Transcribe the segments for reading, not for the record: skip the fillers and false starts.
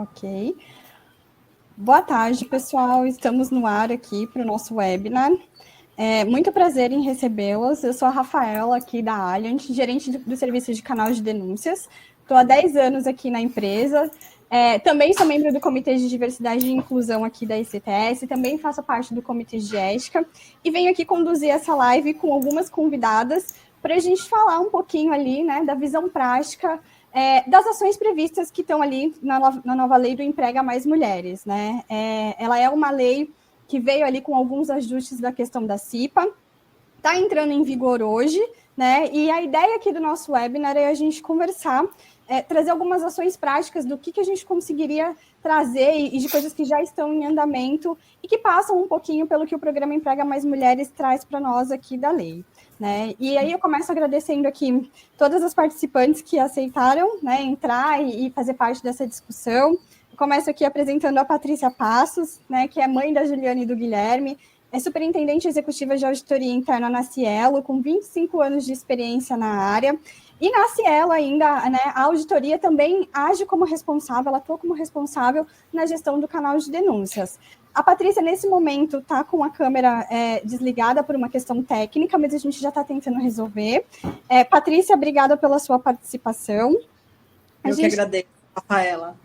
Ok. Boa tarde, pessoal. Estamos no ar aqui para o nosso webinar. Muito prazer em recebê-los. Eu sou a Rafaela, aqui da Alliant, gerente do serviço de canal de denúncias. Estou há 10 anos aqui na empresa. Também sou membro do Comitê de Diversidade e Inclusão aqui da ICTS, também faço parte do Comitê de Ética e venho aqui conduzir essa live com algumas convidadas para a gente falar um pouquinho ali, né, da visão prática das ações previstas que estão ali na nova lei do Emprega Mais Mulheres, né? Ela é uma lei que veio ali com alguns ajustes da questão da CIPA, está entrando em vigor hoje, né? E a ideia aqui do nosso webinar é a gente conversar, trazer algumas ações práticas do que a gente conseguiria trazer e de coisas que já estão em andamento e que passam um pouquinho pelo que o programa Emprega Mais Mulheres traz para nós aqui da lei, né? E aí eu começo agradecendo aqui todas as participantes que aceitaram, né, entrar e fazer parte dessa discussão. Eu começo aqui apresentando a Patrícia Passos, né, que é mãe da Juliana e do Guilherme, é superintendente executiva de auditoria interna na Cielo, com 25 anos de experiência na área. E na Cielo ainda, né, a auditoria também age como responsável, ela atua como responsável na gestão do canal de denúncias. A Patrícia, nesse momento, está com a câmera desligada por uma questão técnica, mas a gente já está tentando resolver. Patrícia, obrigada pela sua participação. Que agradeço, Rafaela.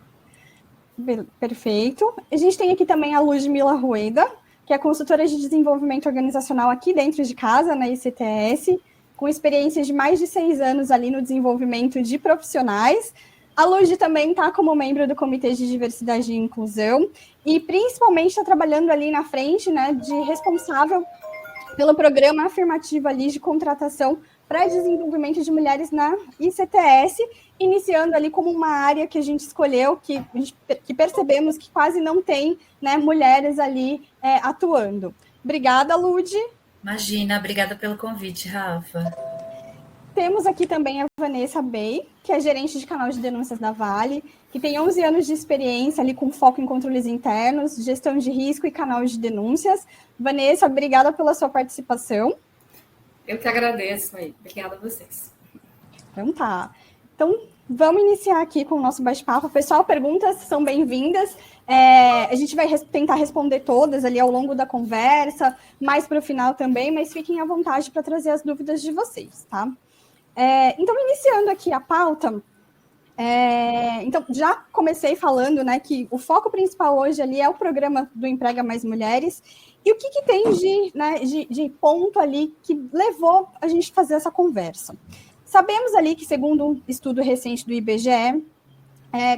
Perfeito. A gente tem aqui também a Ludmila Rueda, que é consultora de desenvolvimento organizacional aqui dentro de casa, na ICTS, com experiência de mais de 6 anos ali no desenvolvimento de profissionais. A Lud também está como membro do Comitê de Diversidade e Inclusão e principalmente está trabalhando ali na frente, né, de responsável pelo programa afirmativo ali de contratação para desenvolvimento de mulheres na ICTS, iniciando ali como uma área que a gente escolheu, que percebemos que quase não tem, né, mulheres ali atuando. Obrigada, Lud. Imagina, obrigada pelo convite, Rafa. Temos aqui também a Vanessa Bey, que é gerente de canal de denúncias da Vale, que tem 11 anos de experiência ali com foco em controles internos, gestão de risco e canal de denúncias. Vanessa, obrigada pela sua participação. Eu que agradeço aí. Obrigada a vocês. Então tá. Então, vamos iniciar aqui com o nosso bate-papo. Pessoal, perguntas são bem-vindas. A gente vai tentar responder todas ali ao longo da conversa, mais para o final também, mas fiquem à vontade para trazer as dúvidas de vocês, tá? Então, iniciando aqui a pauta, então, já comecei falando, né, que o foco principal hoje ali é o programa do Emprega Mais Mulheres. E o que tem de ponto ali que levou a gente a fazer essa conversa? Sabemos ali que, segundo um estudo recente do IBGE,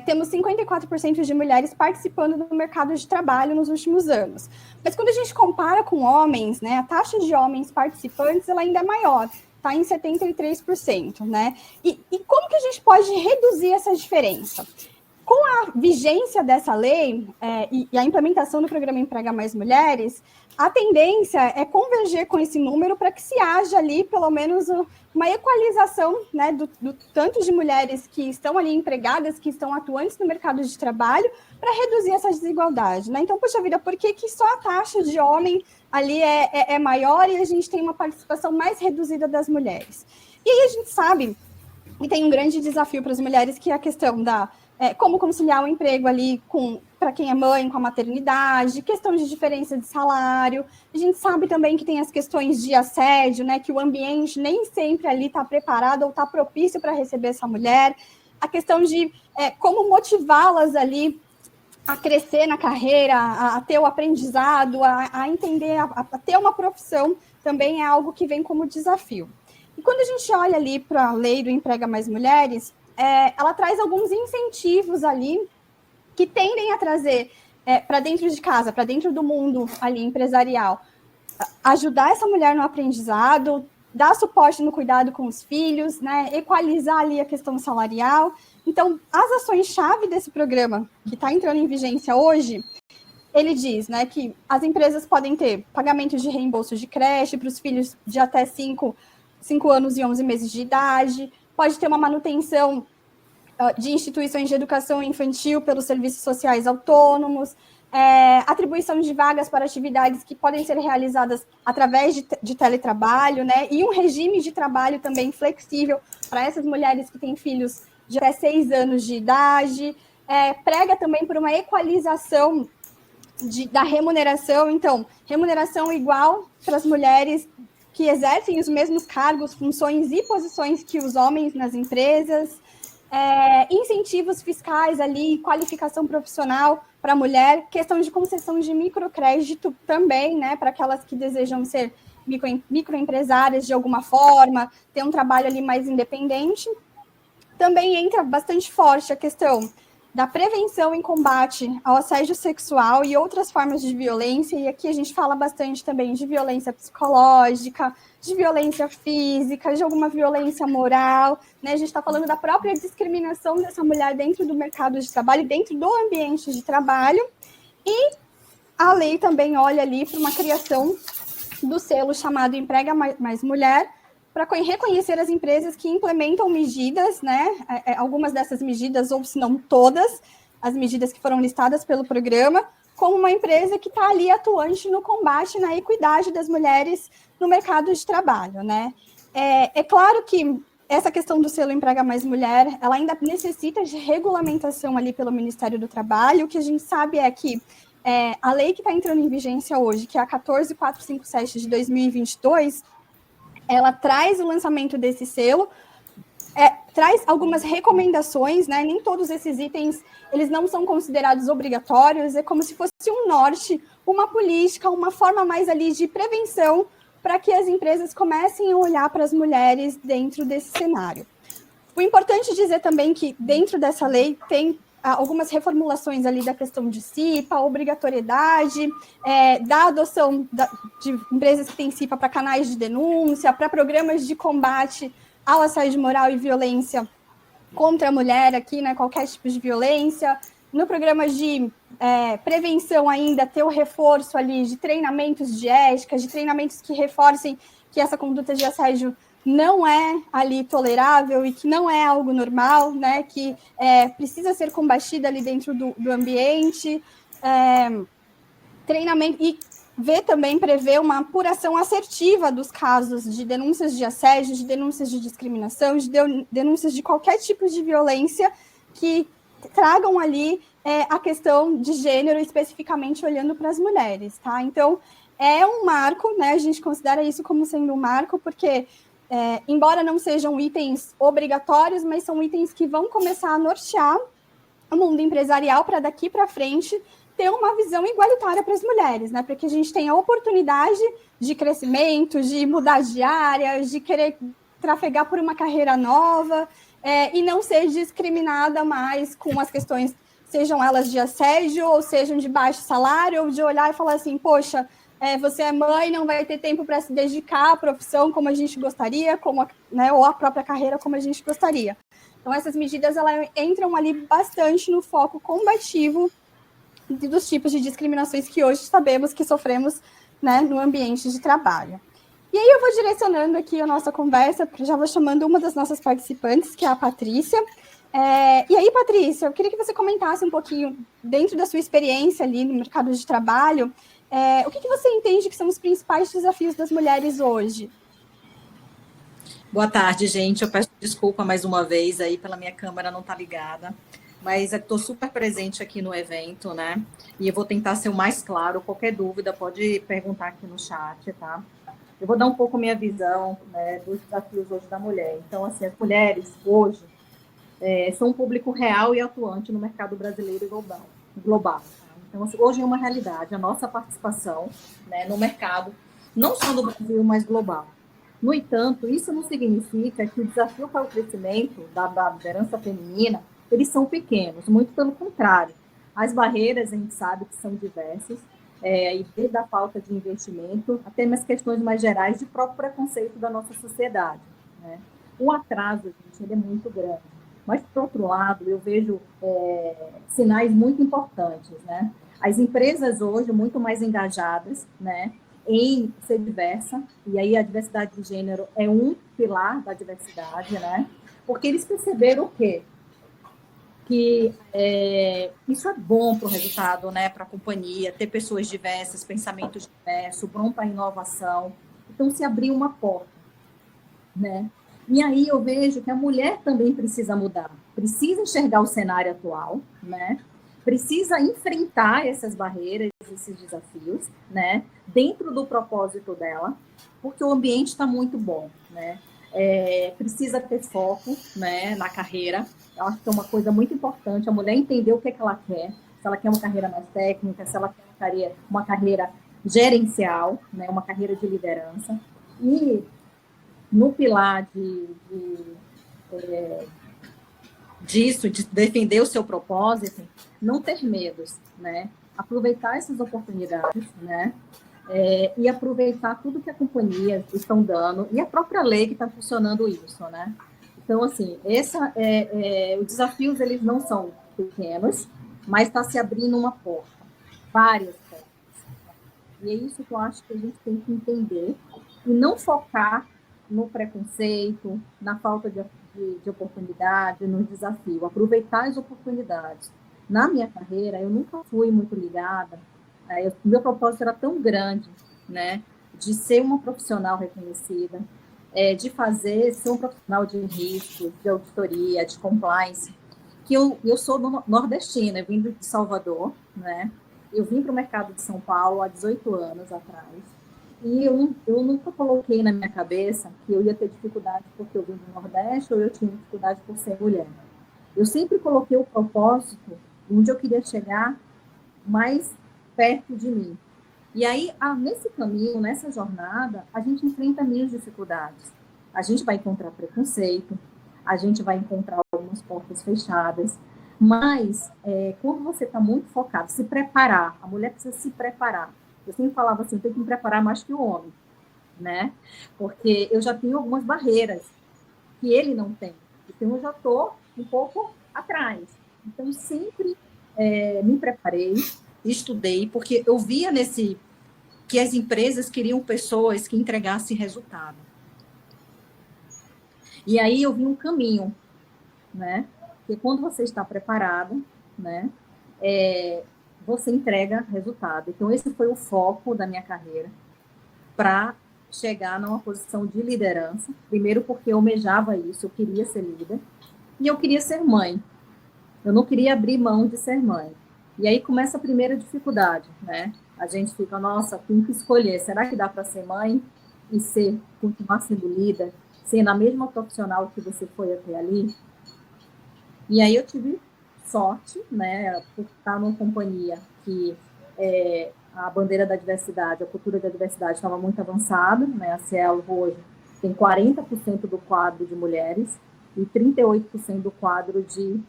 temos 54% de mulheres participando do mercado de trabalho nos últimos anos. Mas quando a gente compara com homens, né, a taxa de homens participantes ela ainda é maior, está em 73%. Né? E como que a gente pode reduzir essa diferença? Com a vigência dessa lei e a implementação do programa Emprega Mais Mulheres, a tendência é converger com esse número para que se haja ali, pelo menos, uma equalização, né, do tanto de mulheres que estão ali empregadas, que estão atuantes no mercado de trabalho, para reduzir essa desigualdade. Né? Então, poxa vida, por que só a taxa de homem ali é maior e a gente tem uma participação mais reduzida das mulheres? E aí a gente sabe que tem um grande desafio para as mulheres, que é a questão da como conciliar o emprego ali para quem é mãe, com a maternidade, questão de diferença de salário. A gente sabe também que tem as questões de assédio, né, que o ambiente nem sempre ali está preparado ou está propício para receber essa mulher. A questão de como motivá-las ali a crescer na carreira, a ter o aprendizado, a entender, a ter uma profissão, também é algo que vem como desafio. E quando a gente olha ali para a lei do Emprega Mais Mulheres, ela traz alguns incentivos ali que tendem a trazer para dentro de casa, para dentro do mundo ali empresarial, ajudar essa mulher no aprendizado, dar suporte no cuidado com os filhos, né, equalizar ali a questão salarial. Então, as ações-chave desse programa, que está entrando em vigência hoje, ele diz, né, que as empresas podem ter pagamento de reembolso de creche para os filhos de até 5 anos e 11 meses de idade, pode ter uma manutenção de instituições de educação infantil pelos serviços sociais autônomos, atribuição de vagas para atividades que podem ser realizadas através de teletrabalho, né, e um regime de trabalho também flexível para essas mulheres que têm filhos de até 6 anos de idade, prega também por uma equalização da remuneração. Então, remuneração igual para as mulheres que exercem os mesmos cargos, funções e posições que os homens nas empresas, incentivos fiscais ali, qualificação profissional para a mulher, questão de concessão de microcrédito também, né, para aquelas que desejam ser microempresárias de alguma forma, ter um trabalho ali mais independente. Também entra bastante forte a questão da prevenção em combate ao assédio sexual e outras formas de violência, e aqui a gente fala bastante também de violência psicológica, de violência física, de alguma violência moral, né? A gente está falando da própria discriminação dessa mulher dentro do mercado de trabalho, dentro do ambiente de trabalho, e a lei também olha ali para uma criação do selo chamado Emprega Mais Mulher, para reconhecer as empresas que implementam medidas, né? Algumas dessas medidas, ou se não todas, as medidas que foram listadas pelo programa, como uma empresa que está ali atuante no combate, na equidade das mulheres no mercado de trabalho, né? É claro que essa questão do selo Emprega Mais Mulher, ela ainda necessita de regulamentação ali pelo Ministério do Trabalho. O que a gente sabe é que a lei que está entrando em vigência hoje, que é a 14457 de 2022, ela traz o lançamento desse selo, traz algumas recomendações, né? Nem todos esses itens, eles não são considerados obrigatórios, é como se fosse um norte, uma política, uma forma mais ali de prevenção para que as empresas comecem a olhar para as mulheres dentro desse cenário. O importante dizer também que dentro dessa lei tem algumas reformulações ali da questão de CIPA, obrigatoriedade, da adoção de empresas que têm CIPA para canais de denúncia, para programas de combate ao assédio moral e violência contra a mulher aqui, né, qualquer tipo de violência. No programa de prevenção ainda, ter o reforço ali de treinamentos de ética, de treinamentos que reforcem que essa conduta de assédio não é ali tolerável e que não é algo normal, né, que precisa ser combatida ali dentro do ambiente, treinamento, e prever uma apuração assertiva dos casos de denúncias de assédio, de denúncias de discriminação, de denúncias de qualquer tipo de violência que tragam ali a questão de gênero, especificamente olhando para as mulheres, tá? Então, é um marco, né, a gente considera isso como sendo um marco, porque embora não sejam itens obrigatórios, mas são itens que vão começar a nortear o mundo empresarial para daqui para frente ter uma visão igualitária para as mulheres, né? Para que a gente tenha a oportunidade de crescimento, de mudar de área, de querer trafegar por uma carreira nova e não ser discriminada mais com as questões, sejam elas de assédio ou sejam de baixo salário, ou de olhar e falar assim, poxa, você é mãe, não vai ter tempo para se dedicar à profissão como a gente gostaria, né, ou à própria carreira como a gente gostaria. Então, essas medidas elas entram ali bastante no foco combativo dos tipos de discriminações que hoje sabemos que sofremos, né, no ambiente de trabalho. E aí eu vou direcionando aqui a nossa conversa, porque já vou chamando uma das nossas participantes, que é a Patrícia. E aí, Patrícia, eu queria que você comentasse um pouquinho, dentro da sua experiência ali no mercado de trabalho, o que você entende que são os principais desafios das mulheres hoje? Boa tarde, gente. Eu peço desculpa mais uma vez aí pela minha câmera não estar ligada, mas estou super presente aqui no evento, né? E eu vou tentar ser o mais claro. Qualquer dúvida pode perguntar aqui no chat, tá? Eu vou dar um pouco minha visão, né, dos desafios hoje da mulher. Então, assim, as mulheres hoje são um público real e atuante no mercado brasileiro e global. Então, assim, hoje é uma realidade a nossa participação, né, no mercado, não só do Brasil, mas global. No entanto, isso não significa que o desafio para o crescimento da liderança feminina, eles são pequenos, muito pelo contrário. As barreiras, a gente sabe que são diversas, e desde a falta de investimento até umas questões mais gerais de próprio preconceito da nossa sociedade, né? O atraso, gente, ele é muito grande. Mas, por outro lado, eu vejo sinais muito importantes, né? As empresas hoje muito mais engajadas, né, em ser diversa, e aí a diversidade de gênero é um pilar da diversidade, né? Porque eles perceberam o quê? Que isso é bom para o resultado, né, para a companhia, ter pessoas diversas, pensamentos diversos, bom para a inovação. Então, se abriu uma porta, né? E aí eu vejo que a mulher também precisa mudar, precisa enxergar o cenário atual, né? Precisa enfrentar essas barreiras, esses desafios, né? Dentro do propósito dela, porque o ambiente está muito bom, né? Precisa ter foco, né, na carreira. Eu acho que é uma coisa muito importante a mulher entender o que é que ela quer, se ela quer uma carreira mais técnica, se ela quer uma carreira gerencial, né, uma carreira de liderança. E no pilar disso, de defender o seu propósito, não ter medos, né? Aproveitar essas oportunidades, né? E aproveitar tudo que a companhia estão dando e a própria lei que está funcionando isso, né? Então, assim, os desafios, eles não são pequenos, mas está se abrindo uma porta, várias portas. E é isso que eu acho que a gente tem que entender e não focar no preconceito, na falta de oportunidade, no desafio. Aproveitar as oportunidades. Na minha carreira, eu nunca fui muito ligada. Meu propósito era tão grande, né? De ser uma profissional reconhecida, de ser um profissional de risco, de auditoria, de compliance, que eu sou nordestina, eu vim de Salvador, né? Eu vim para o mercado de São Paulo há 18 anos atrás. E eu nunca coloquei na minha cabeça que eu ia ter dificuldade porque eu vim do Nordeste ou eu tinha dificuldade por ser mulher. Eu sempre coloquei o propósito onde eu queria chegar mais perto de mim. E aí, nesse caminho, nessa jornada, a gente enfrenta mil dificuldades. A gente vai encontrar preconceito, a gente vai encontrar algumas portas fechadas, mas quando você está muito focado, se preparar, a mulher precisa se preparar. Eu sempre falava assim, tem que me preparar mais que o homem, né? Porque eu já tenho algumas barreiras que ele não tem. Então, eu já estou um pouco atrás. Então, sempre me preparei, estudei, porque eu via que as empresas queriam pessoas que entregassem resultado. E aí eu vi um caminho, né? Porque quando você está preparado, né? Você entrega resultado. Então, esse foi o foco da minha carreira para chegar numa posição de liderança. Primeiro porque eu almejava isso, eu queria ser líder. E eu queria ser mãe. Eu não queria abrir mão de ser mãe. E aí começa a primeira dificuldade, né? A gente fica, nossa, tem que escolher. Será que dá para ser mãe e continuar sendo líder, sendo a mesma profissional que você foi até ali? E aí eu tive sorte, né, por estar numa companhia que a bandeira da diversidade, a cultura da diversidade estava muito avançada, né? A Cielo hoje tem 40% do quadro de mulheres e 38% do quadro de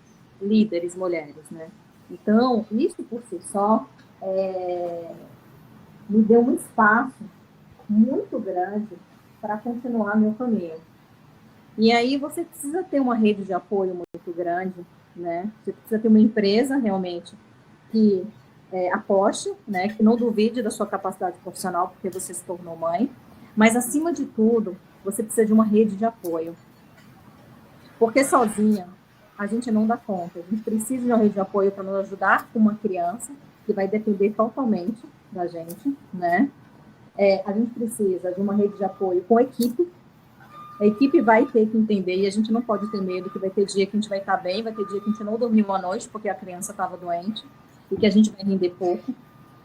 líderes mulheres, né? Então, isso por si só me deu um espaço muito grande para continuar meu caminho. E aí você precisa ter uma rede de apoio muito grande, né? Você precisa ter uma empresa realmente que aposte, né? Que não duvide da sua capacidade profissional porque você se tornou mãe. Mas, acima de tudo, você precisa de uma rede de apoio. Porque sozinha a gente não dá conta. A gente precisa de uma rede de apoio para nos ajudar com uma criança que vai depender totalmente da gente, né? A gente precisa de uma rede de apoio com a equipe. A equipe vai ter que entender, e a gente não pode ter medo que vai ter dia que a gente vai estar bem, vai ter dia que a gente não dormiu uma noite porque a criança estava doente e que a gente vai render pouco.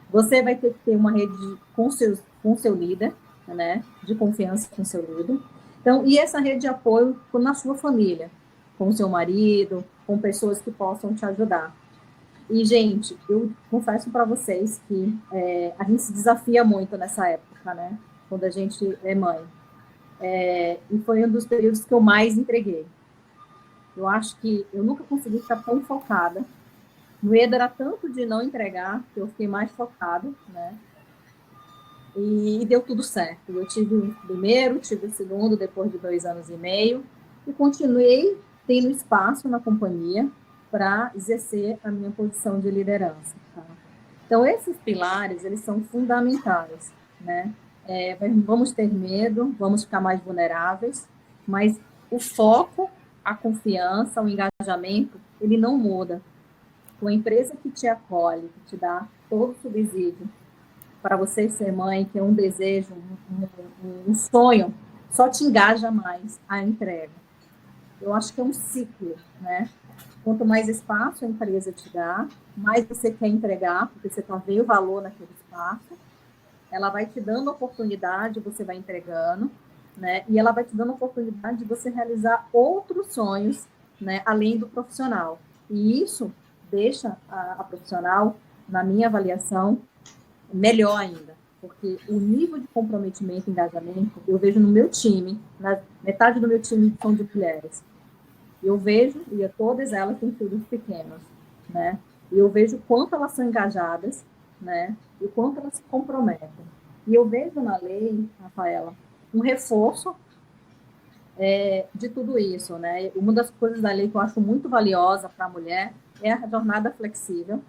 Você vai ter que ter uma rede com seu líder, né, de confiança com seu líder. Então, e essa rede de apoio na sua família, com o seu marido, com pessoas que possam te ajudar. E, gente, eu confesso para vocês que a gente se desafia muito nessa época, né, quando a gente é mãe. E foi um dos períodos que eu mais entreguei. Eu acho que eu nunca consegui ficar tão focada. O medo era tanto de não entregar, que eu fiquei mais focada, né? E deu tudo certo. Eu tive o primeiro, tive o segundo, depois de 2 anos e meio, e continuei tendo espaço na companhia para exercer a minha posição de liderança. Tá? Então, esses pilares, eles são fundamentais, né? Vamos ter medo, vamos ficar mais vulneráveis, mas o foco, a confiança, o engajamento, ele não muda. Uma empresa que te acolhe, que te dá todo o subsídio para você ser mãe, que é um desejo, um sonho só te engaja mais a entrega. Eu acho que é um ciclo, né? Quanto mais espaço a empresa te dá, mais você quer entregar, porque você está vendo o valor naquele espaço. Ela vai te dando oportunidade, você vai entregando, né? E ela vai te dando oportunidade de você realizar outros sonhos, né? Além do profissional. E isso deixa a profissional, na minha avaliação, melhor ainda. Porque o nível de comprometimento e engajamento, eu vejo no meu time, metade do meu time são de mulheres. Eu vejo, e todas elas têm filhos pequenos, né? E eu vejo o quanto elas são engajadas, né? E o quanto elas se comprometem. E eu vejo na lei, Rafaela, um reforço de tudo isso, né? Uma das coisas da lei que eu acho muito valiosa para a mulher é a jornada flexível,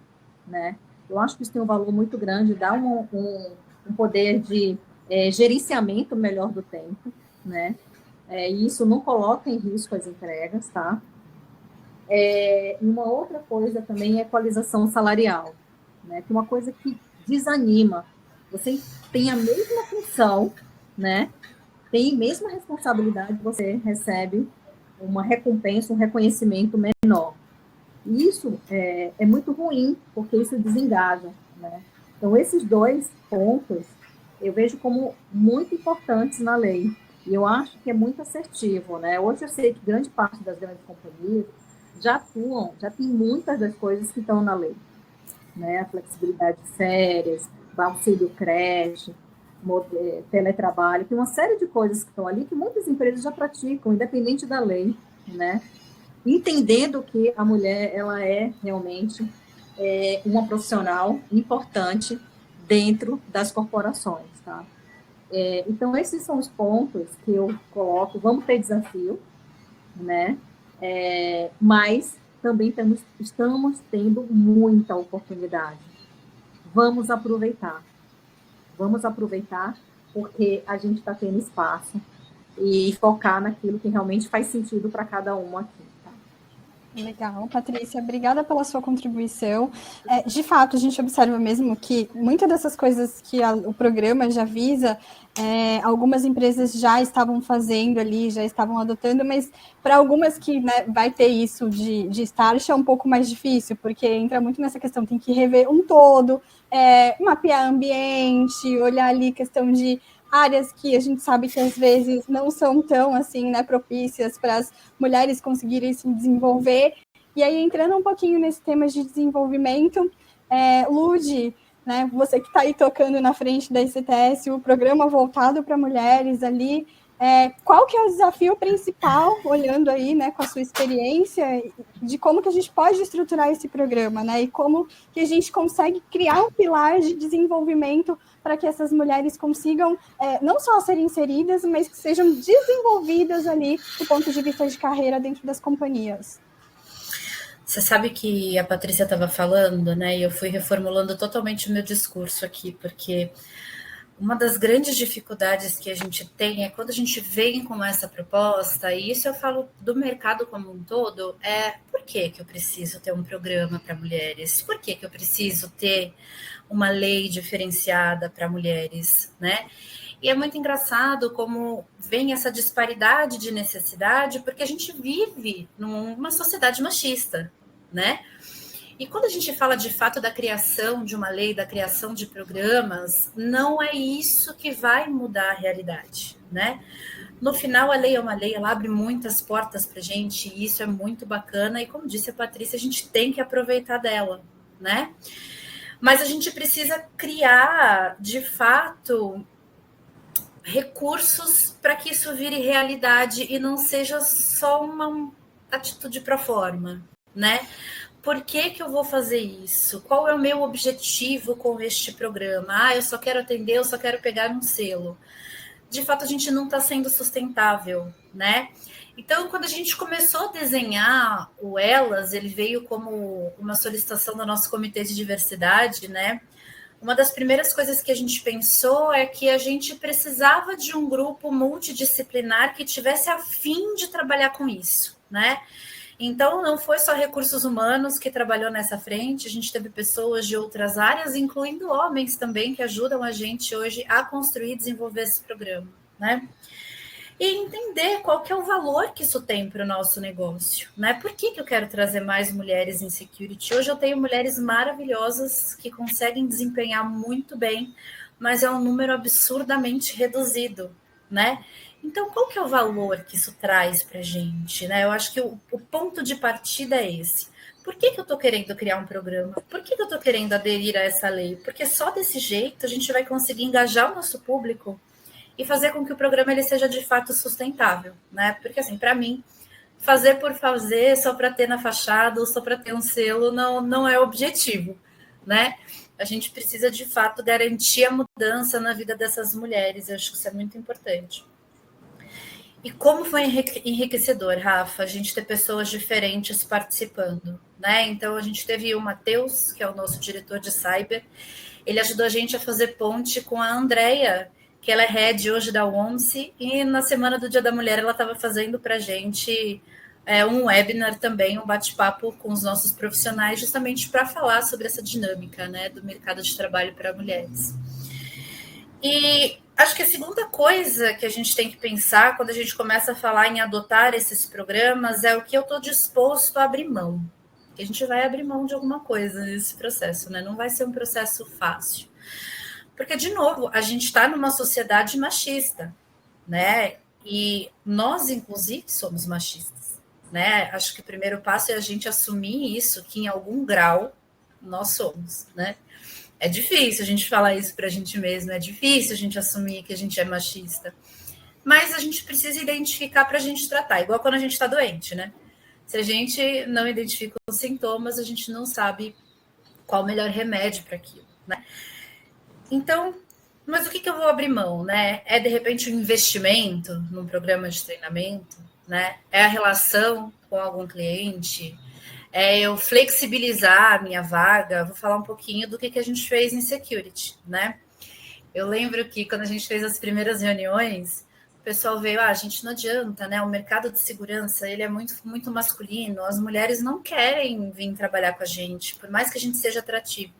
né? Eu acho que isso tem um valor muito grande, dá um poder de gerenciamento melhor do tempo, né? E isso não coloca em risco as entregas, tá? E uma outra coisa também é a equalização salarial, né? Que é uma coisa que desanima. Você tem a mesma função, né? Tem a mesma responsabilidade, você recebe uma recompensa, um reconhecimento menor. E isso é muito ruim, porque isso desengaja, né? Então, esses dois pontos eu vejo como muito importantes na lei. E eu acho que é muito assertivo, né? Hoje eu sei que grande parte das grandes companhias já atuam, já tem muitas das coisas que estão na lei, né? A flexibilidade de férias, auxílio creche, teletrabalho, tem uma série de coisas que estão ali que muitas empresas já praticam, independente da lei, né? Entendendo que a mulher ela é realmente uma profissional importante dentro das corporações, tá? Então, esses são os pontos que eu coloco. Vamos ter desafio, né? Mas também estamos tendo muita oportunidade. Vamos aproveitar, porque a gente está tendo espaço e focar naquilo que realmente faz sentido para cada um aqui. Legal, Patrícia, obrigada pela sua contribuição. De fato, a gente observa mesmo que muitas dessas coisas que o programa já visa, algumas empresas já estavam fazendo ali, já estavam adotando, mas para algumas que, né, vai ter isso de start é um pouco mais difícil, porque entra muito nessa questão, tem que rever um todo, mapear ambiente, olhar ali questão de áreas que a gente sabe que às vezes não são tão assim, né, propícias para as mulheres conseguirem se desenvolver. E aí, entrando um pouquinho nesse tema de desenvolvimento, Lud, né, você que está aí tocando na frente da ICTS, o programa voltado para mulheres ali, qual que é o desafio principal, olhando aí, né, com a sua experiência, de como que a gente pode estruturar esse programa, né, e como que a gente consegue criar um pilar de desenvolvimento para que essas mulheres consigam não só ser inseridas, mas que sejam desenvolvidas ali do ponto de vista de carreira dentro das companhias. Você sabe que a Patrícia estava falando, né? E eu fui reformulando totalmente o meu discurso aqui, porque uma das grandes dificuldades que a gente tem é quando a gente vem com essa proposta, e isso eu falo do mercado como um todo, por que eu preciso ter um programa para mulheres? Por que eu preciso ter uma lei diferenciada para mulheres, né? E é muito engraçado como vem essa disparidade de necessidade, porque a gente vive numa sociedade machista, né? E quando a gente fala de fato da criação de uma lei, da criação de programas, não é isso que vai mudar a realidade, né? No final, a lei é uma lei, ela abre muitas portas para a gente, e isso é muito bacana, e como disse a Patrícia, a gente tem que aproveitar dela, né? Mas a gente precisa criar, de fato, recursos para que isso vire realidade e não seja só uma atitude pro forma, né? Por que eu vou fazer isso? Qual é o meu objetivo com este programa? Eu só quero atender, eu só quero pegar um selo. De fato, a gente não está sendo sustentável, né? Então, quando a gente começou a desenhar o Elas, ele veio como uma solicitação do nosso comitê de diversidade, né? Uma das primeiras coisas que a gente pensou é que a gente precisava de um grupo multidisciplinar que tivesse a fim de trabalhar com isso, né? Então, não foi só recursos humanos que trabalhou nessa frente, a gente teve pessoas de outras áreas, incluindo homens também, que ajudam a gente hoje a construir e desenvolver esse programa, né? e entender qual que é o valor que isso tem para o nosso negócio, né? Por que eu quero trazer mais mulheres em security? Hoje eu tenho mulheres maravilhosas que conseguem desempenhar muito bem, mas é um número absurdamente reduzido, né? Então, qual que é o valor que isso traz para a gente, né? Eu acho que o ponto de partida é esse. Por que eu estou querendo criar um programa? Por que eu estou querendo aderir a essa lei? Porque só desse jeito a gente vai conseguir engajar o nosso público e fazer com que o programa ele seja de fato sustentável, né? Porque assim, para mim, fazer por fazer, só para ter na fachada ou só para ter um selo, não é o objetivo, né? A gente precisa de fato garantir a mudança na vida dessas mulheres. Eu acho que isso é muito importante. E como foi enriquecedor, Rafa, a gente ter pessoas diferentes participando, né? Então a gente teve o Matheus, que é o nosso diretor de cyber, ele ajudou a gente a fazer ponte com a Andrea, que ela é head hoje da OMSI, e na semana do Dia da Mulher ela estava fazendo para a gente um webinar também, um bate-papo com os nossos profissionais, justamente para falar sobre essa dinâmica, né, do mercado de trabalho para mulheres. E acho que a segunda coisa que a gente tem que pensar quando a gente começa a falar em adotar esses programas é o que eu estou disposto a abrir mão. Que a gente vai abrir mão de alguma coisa nesse processo, né? Não vai ser um processo fácil. Porque, de novo, a gente está numa sociedade machista, né? E nós, inclusive, somos machistas, né? Acho que o primeiro passo é a gente assumir isso, que em algum grau nós somos, né? É difícil a gente falar isso para a gente mesmo, é difícil a gente assumir que a gente é machista. Mas a gente precisa identificar para a gente tratar, igual quando a gente está doente, né? Se a gente não identifica os sintomas, a gente não sabe qual o melhor remédio para aquilo, né? Então, mas o que eu vou abrir mão, né? É, de repente, um investimento num programa de treinamento, né? É a relação com algum cliente, é eu flexibilizar a minha vaga. Vou falar um pouquinho do que a gente fez em security, né? Eu lembro que quando a gente fez as primeiras reuniões, o pessoal veio, a gente não adianta, né? O mercado de segurança, ele é muito, muito masculino, as mulheres não querem vir trabalhar com a gente, por mais que a gente seja atrativo.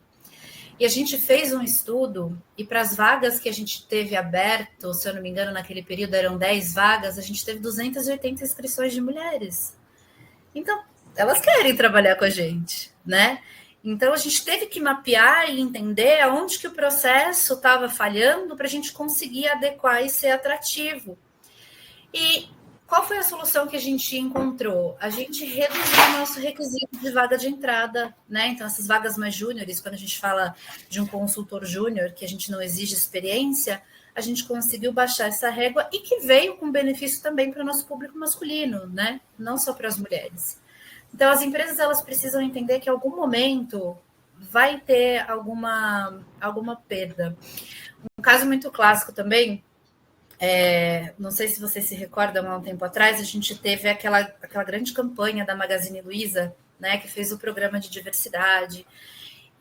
E a gente fez um estudo, e para as vagas que a gente teve aberto, se eu não me engano, naquele período eram 10 vagas, a gente teve 280 inscrições de mulheres. Então, elas querem trabalhar com a gente, né? Então, a gente teve que mapear e entender aonde que o processo estava falhando para a gente conseguir adequar e ser atrativo. E qual foi a solução que a gente encontrou? A gente reduziu o nosso requisito de vaga de entrada, né? Então, essas vagas mais júniores, quando a gente fala de um consultor júnior, que a gente não exige experiência, a gente conseguiu baixar essa régua e que veio com benefício também para o nosso público masculino, né? Não só para as mulheres. Então, as empresas elas precisam entender que em algum momento vai ter alguma perda. Um caso muito clássico também, não sei se vocês se recordam, há um tempo atrás, a gente teve aquela grande campanha da Magazine Luiza, né, que fez o programa de diversidade,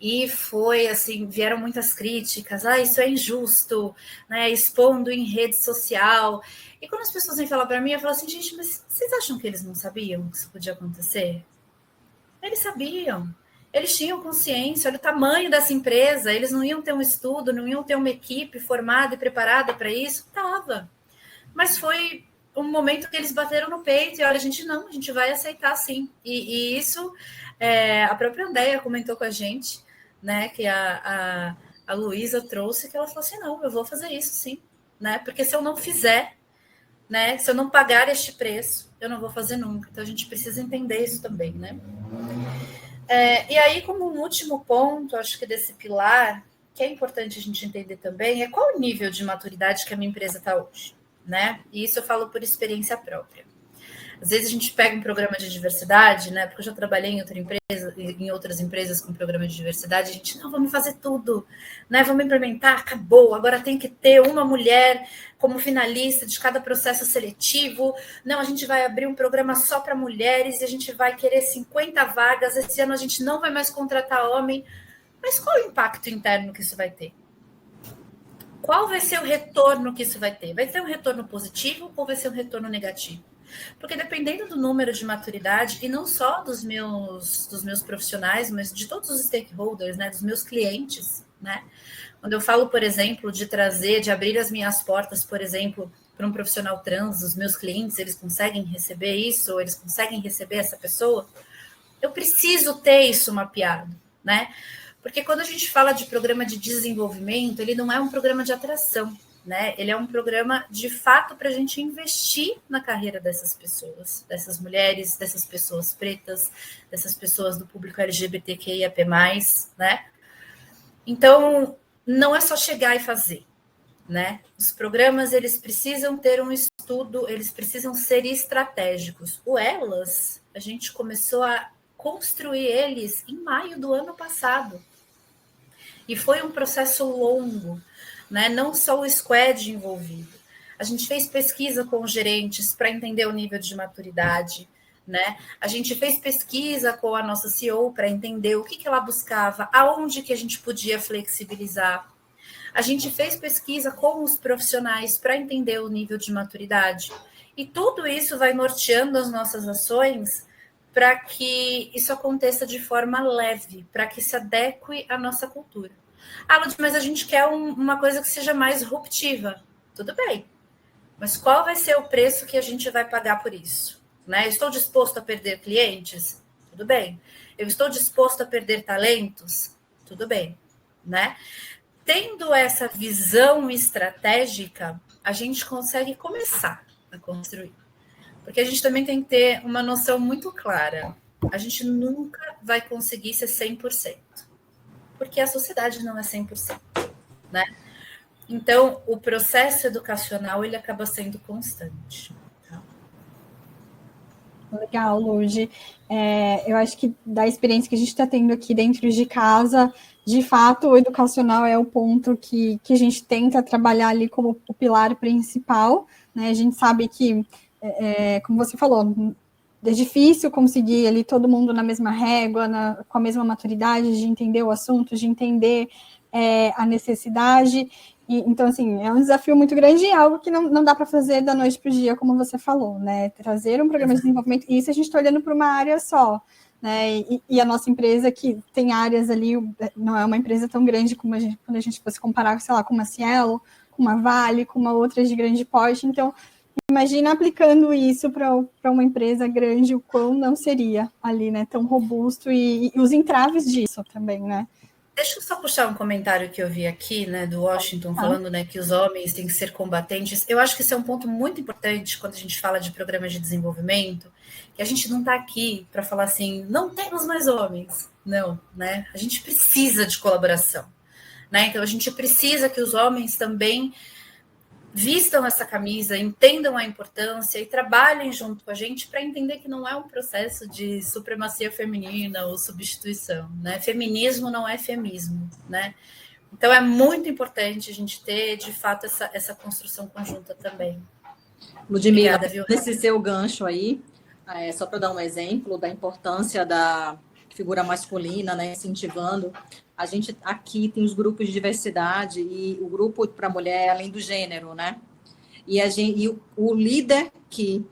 e foi assim, vieram muitas críticas, isso é injusto, né, expondo em rede social. E quando as pessoas vêm falar para mim, eu falo assim, gente, mas vocês acham que eles não sabiam que isso podia acontecer? Eles sabiam. Eles tinham consciência, olha o tamanho dessa empresa, eles não iam ter um estudo, não iam ter uma equipe formada e preparada para isso? Tava. Mas foi um momento que eles bateram no peito e olha, a gente vai aceitar sim. E isso, a própria Andrea comentou com a gente, né, que a Luísa trouxe, que ela falou assim, não, eu vou fazer isso sim, né, porque se eu não fizer, né, se eu não pagar este preço, eu não vou fazer nunca. Então a gente precisa entender isso também, né. E aí, como um último ponto, acho que desse pilar, que é importante a gente entender também, é qual o nível de maturidade que a minha empresa está hoje, né? E isso eu falo por experiência própria. Às vezes a gente pega um programa de diversidade, né? Porque eu já trabalhei em outras empresas com programa de diversidade, a gente, não, vamos fazer tudo, né? Vamos implementar, acabou, agora tem que ter uma mulher como finalista de cada processo seletivo. Não, a gente vai abrir um programa só para mulheres e a gente vai querer 50 vagas. Esse ano a gente não vai mais contratar homem. Mas qual o impacto interno que isso vai ter? Qual vai ser o retorno que isso vai ter? Vai ter um retorno positivo ou vai ser um retorno negativo? Porque dependendo do número de maturidade, e não só dos meus profissionais, mas de todos os stakeholders, né, dos meus clientes, né? Quando eu falo, por exemplo, de abrir as minhas portas, por exemplo, para um profissional trans, os meus clientes, eles conseguem receber isso, ou eles conseguem receber essa pessoa? Eu preciso ter isso mapeado, né? Porque quando a gente fala de programa de desenvolvimento, ele não é um programa de atração, né? Ele é um programa, de fato, para a gente investir na carreira dessas pessoas, dessas mulheres, dessas pessoas pretas, dessas pessoas do público LGBTQIAP+, né? Então, não é só chegar e fazer, né? Os programas, eles precisam ter um estudo, eles precisam ser estratégicos. O Elas, a gente começou a construir eles em maio do ano passado. E foi um processo longo, né? Não só o squad envolvido. A gente fez pesquisa com os gerentes para entender o nível de maturidade, né? A gente fez pesquisa com a nossa CEO para entender o que ela buscava, aonde que a gente podia flexibilizar. A gente fez pesquisa com os profissionais para entender o nível de maturidade. E tudo isso vai norteando as nossas ações para que isso aconteça de forma leve, para que se adeque à nossa cultura. Ah, Lud, mas a gente quer uma coisa que seja mais disruptiva. Tudo bem. Mas qual vai ser o preço que a gente vai pagar por isso? Né? Eu estou disposto a perder clientes? Tudo bem. Eu estou disposto a perder talentos? Tudo bem. Né? Tendo essa visão estratégica, a gente consegue começar a construir. Porque a gente também tem que ter uma noção muito clara. A gente nunca vai conseguir ser 100%. Porque a sociedade não é 100%. Né? Então, o processo educacional, ele acaba sendo constante. Legal, Lud. Eu acho que da experiência que a gente está tendo aqui dentro de casa, de fato, o educacional é o ponto que a gente tenta trabalhar ali como o pilar principal, né? A gente sabe que, como você falou, é difícil conseguir ali todo mundo na mesma régua, com a mesma maturidade de entender o assunto, de entender a necessidade. Então, assim, é um desafio muito grande e algo que não dá para fazer da noite para o dia, como você falou, né? Trazer um programa de desenvolvimento, e isso a gente está olhando para uma área só, né? E a nossa empresa, que tem áreas ali, não é uma empresa tão grande como quando a gente fosse comparar, sei lá, com uma Cielo, com uma Vale, com uma outra de grande porte. Então, imagina aplicando isso para uma empresa grande, o quão não seria ali, né? Tão robusto e os entraves disso também, né? Deixa eu só puxar um comentário que eu vi aqui, né, do Washington, falando, né, que os homens têm que ser combatentes. Eu acho que isso é um ponto muito importante quando a gente fala de programas de desenvolvimento, que a gente não está aqui para falar assim, não temos mais homens. Não, né? A gente precisa de colaboração, né? Então, a gente precisa que os homens também vistam essa camisa, entendam a importância e trabalhem junto com a gente para entender que não é um processo de supremacia feminina ou substituição, né? Feminismo não é feminismo, né? Então é muito importante a gente ter, de fato, essa construção conjunta também. Ludmila, nesse seu gancho aí, só para dar um exemplo da importância da figura masculina, né, incentivando, a gente aqui tem os grupos de diversidade e o grupo para mulher além do gênero, né? E o líder que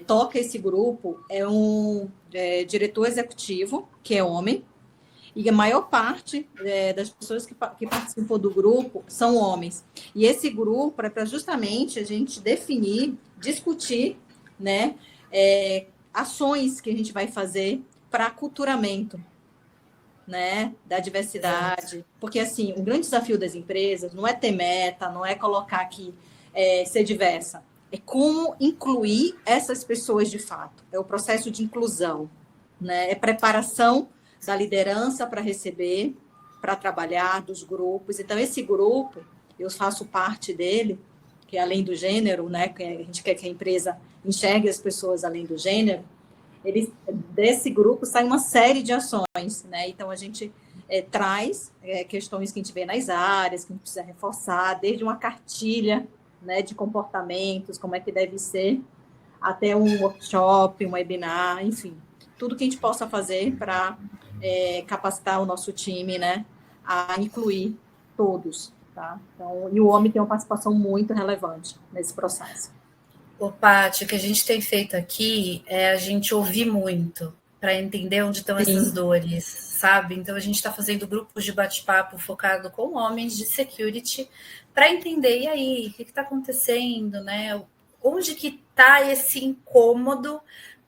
toca esse grupo é um diretor executivo, que é homem, e a maior parte das pessoas que participam do grupo são homens. E esse grupo é para justamente a gente definir, discutir, né, ações que a gente vai fazer para aculturamento, né, da diversidade. Porque, assim, o grande desafio das empresas não é ter meta, não é colocar aqui, ser diversa. É como incluir essas pessoas de fato. É o processo de inclusão, né? É preparação da liderança para receber, para trabalhar, dos grupos. Então, esse grupo, eu faço parte dele, que é além do gênero, né? Que a gente quer que a empresa enxergue as pessoas além do gênero. Desse grupo sai uma série de ações, né? Então, a gente traz questões que a gente vê nas áreas, que a gente precisa reforçar, desde uma cartilha, né, de comportamentos, como é que deve ser, até um workshop, um webinar, enfim. Tudo que a gente possa fazer para capacitar o nosso time, né, a incluir todos, tá? Então, e o homem tem uma participação muito relevante nesse processo. O Paty, o que a gente tem feito aqui é a gente ouvir muito para entender onde estão essas dores, sabe? Então, a gente está fazendo grupos de bate-papo focado com homens de security para entender, e aí, o que está acontecendo, né? Onde que está esse incômodo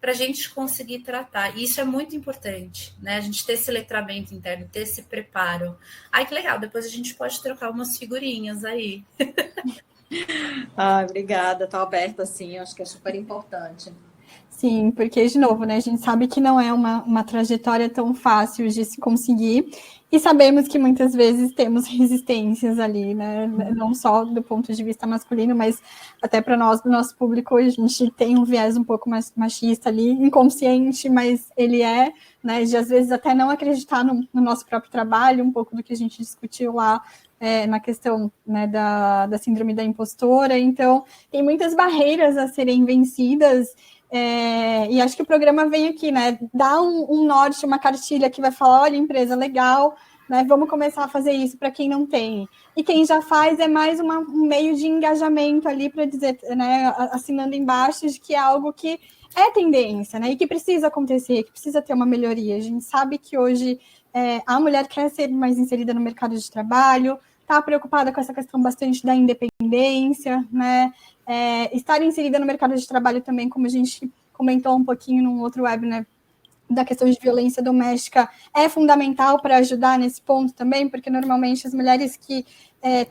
para a gente conseguir tratar. E isso é muito importante, né? A gente ter esse letramento interno, ter esse preparo. Ai, que legal, depois a gente pode trocar umas figurinhas aí. Obrigada, estou aberta, sim, acho que é super importante. Sim, porque, de novo, né, a gente sabe que não é uma trajetória tão fácil de se conseguir, e sabemos que muitas vezes temos resistências ali, né, não só do ponto de vista masculino, mas até para nós, do nosso público, a gente tem um viés um pouco mais machista ali, inconsciente, mas ele é, né, de às vezes até não acreditar no nosso próprio trabalho, um pouco do que a gente discutiu lá, na questão, né, da síndrome da impostora. Então, tem muitas barreiras a serem vencidas. E acho que o programa vem aqui, né? Dá um norte, uma cartilha que vai falar: olha, empresa legal, né? Vamos começar a fazer isso para quem não tem. E quem já faz é mais um meio de engajamento ali para dizer, né? Assinando embaixo de que é algo que é tendência, né? E que precisa acontecer, que precisa ter uma melhoria. A gente sabe que hoje a mulher quer ser mais inserida no mercado de trabalho, está preocupada com essa questão bastante da independência, né? Estar inserida no mercado de trabalho também, como a gente comentou um pouquinho num outro webinar, da questão de violência doméstica, é fundamental para ajudar nesse ponto também, porque normalmente as mulheres que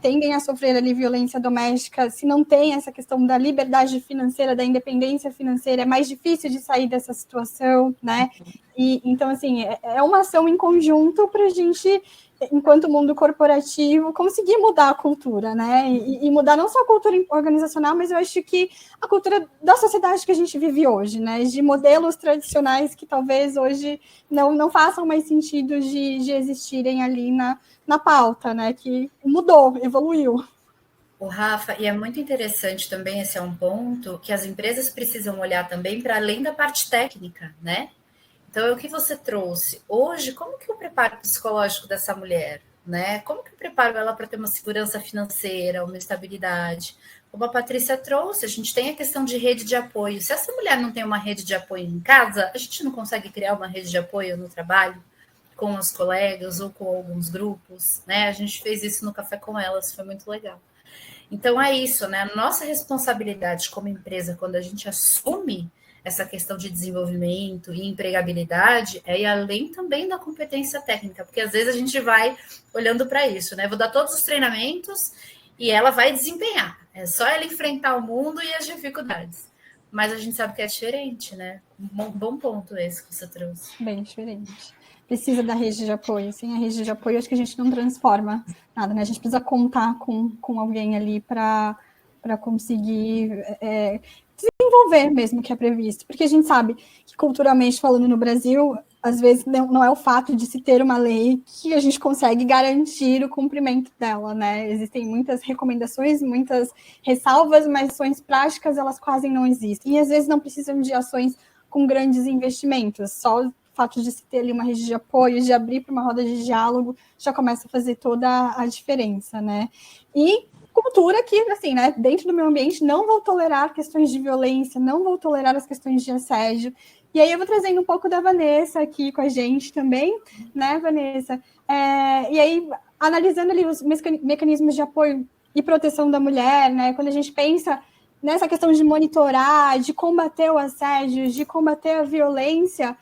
tendem a sofrer ali violência doméstica, se não tem essa questão da liberdade financeira, da independência financeira, é mais difícil de sair dessa situação, né? E então, assim, é uma ação em conjunto para a gente, enquanto mundo corporativo, conseguir mudar a cultura, né? E mudar não só a cultura organizacional, mas eu acho que a cultura da sociedade que a gente vive hoje, né? De modelos tradicionais que talvez hoje não façam mais sentido de existirem ali na pauta, né? Que mudou, evoluiu. O Rafa, e é muito interessante também, esse é um ponto que as empresas precisam olhar também para além da parte técnica, né? Então, é o que você trouxe. Hoje, como que eu preparo o psicológico dessa mulher? Né? Como que eu preparo ela para ter uma segurança financeira, uma estabilidade? Como a Patrícia trouxe, a gente tem a questão de rede de apoio. Se essa mulher não tem uma rede de apoio em casa, a gente não consegue criar uma rede de apoio no trabalho com os colegas ou com alguns grupos, né? A gente fez isso no Café com Elas, foi muito legal. Então, é isso, né? Nossa responsabilidade como empresa, quando a gente assume essa questão de desenvolvimento e empregabilidade, é ir além também da competência técnica, porque às vezes a gente vai olhando para isso, né? Vou dar todos os treinamentos e ela vai desempenhar. É só ela enfrentar o mundo e as dificuldades. Mas a gente sabe que é diferente, né? Bom ponto esse que você trouxe. Bem diferente. Precisa da rede de apoio. Sem a rede de apoio, acho que a gente não transforma nada, né? A gente precisa contar com alguém ali para conseguir desenvolver mesmo o que é previsto. Porque a gente sabe que, culturalmente falando no Brasil, às vezes não é o fato de se ter uma lei que a gente consegue garantir o cumprimento dela, né? Existem muitas recomendações, muitas ressalvas, mas ações práticas, elas quase não existem. E às vezes não precisam de ações com grandes investimentos, só o fato de se ter ali uma rede de apoio, de abrir para uma roda de diálogo, já começa a fazer toda a diferença, né? E cultura que, assim, né, dentro do meu ambiente, não vou tolerar questões de violência, não vou tolerar as questões de assédio. E aí eu vou trazendo um pouco da Vanessa aqui com a gente também, né, Vanessa? E aí, analisando ali os mecanismos de apoio e proteção da mulher, né, quando a gente pensa nessa questão de monitorar, de combater o assédio, de combater a violência,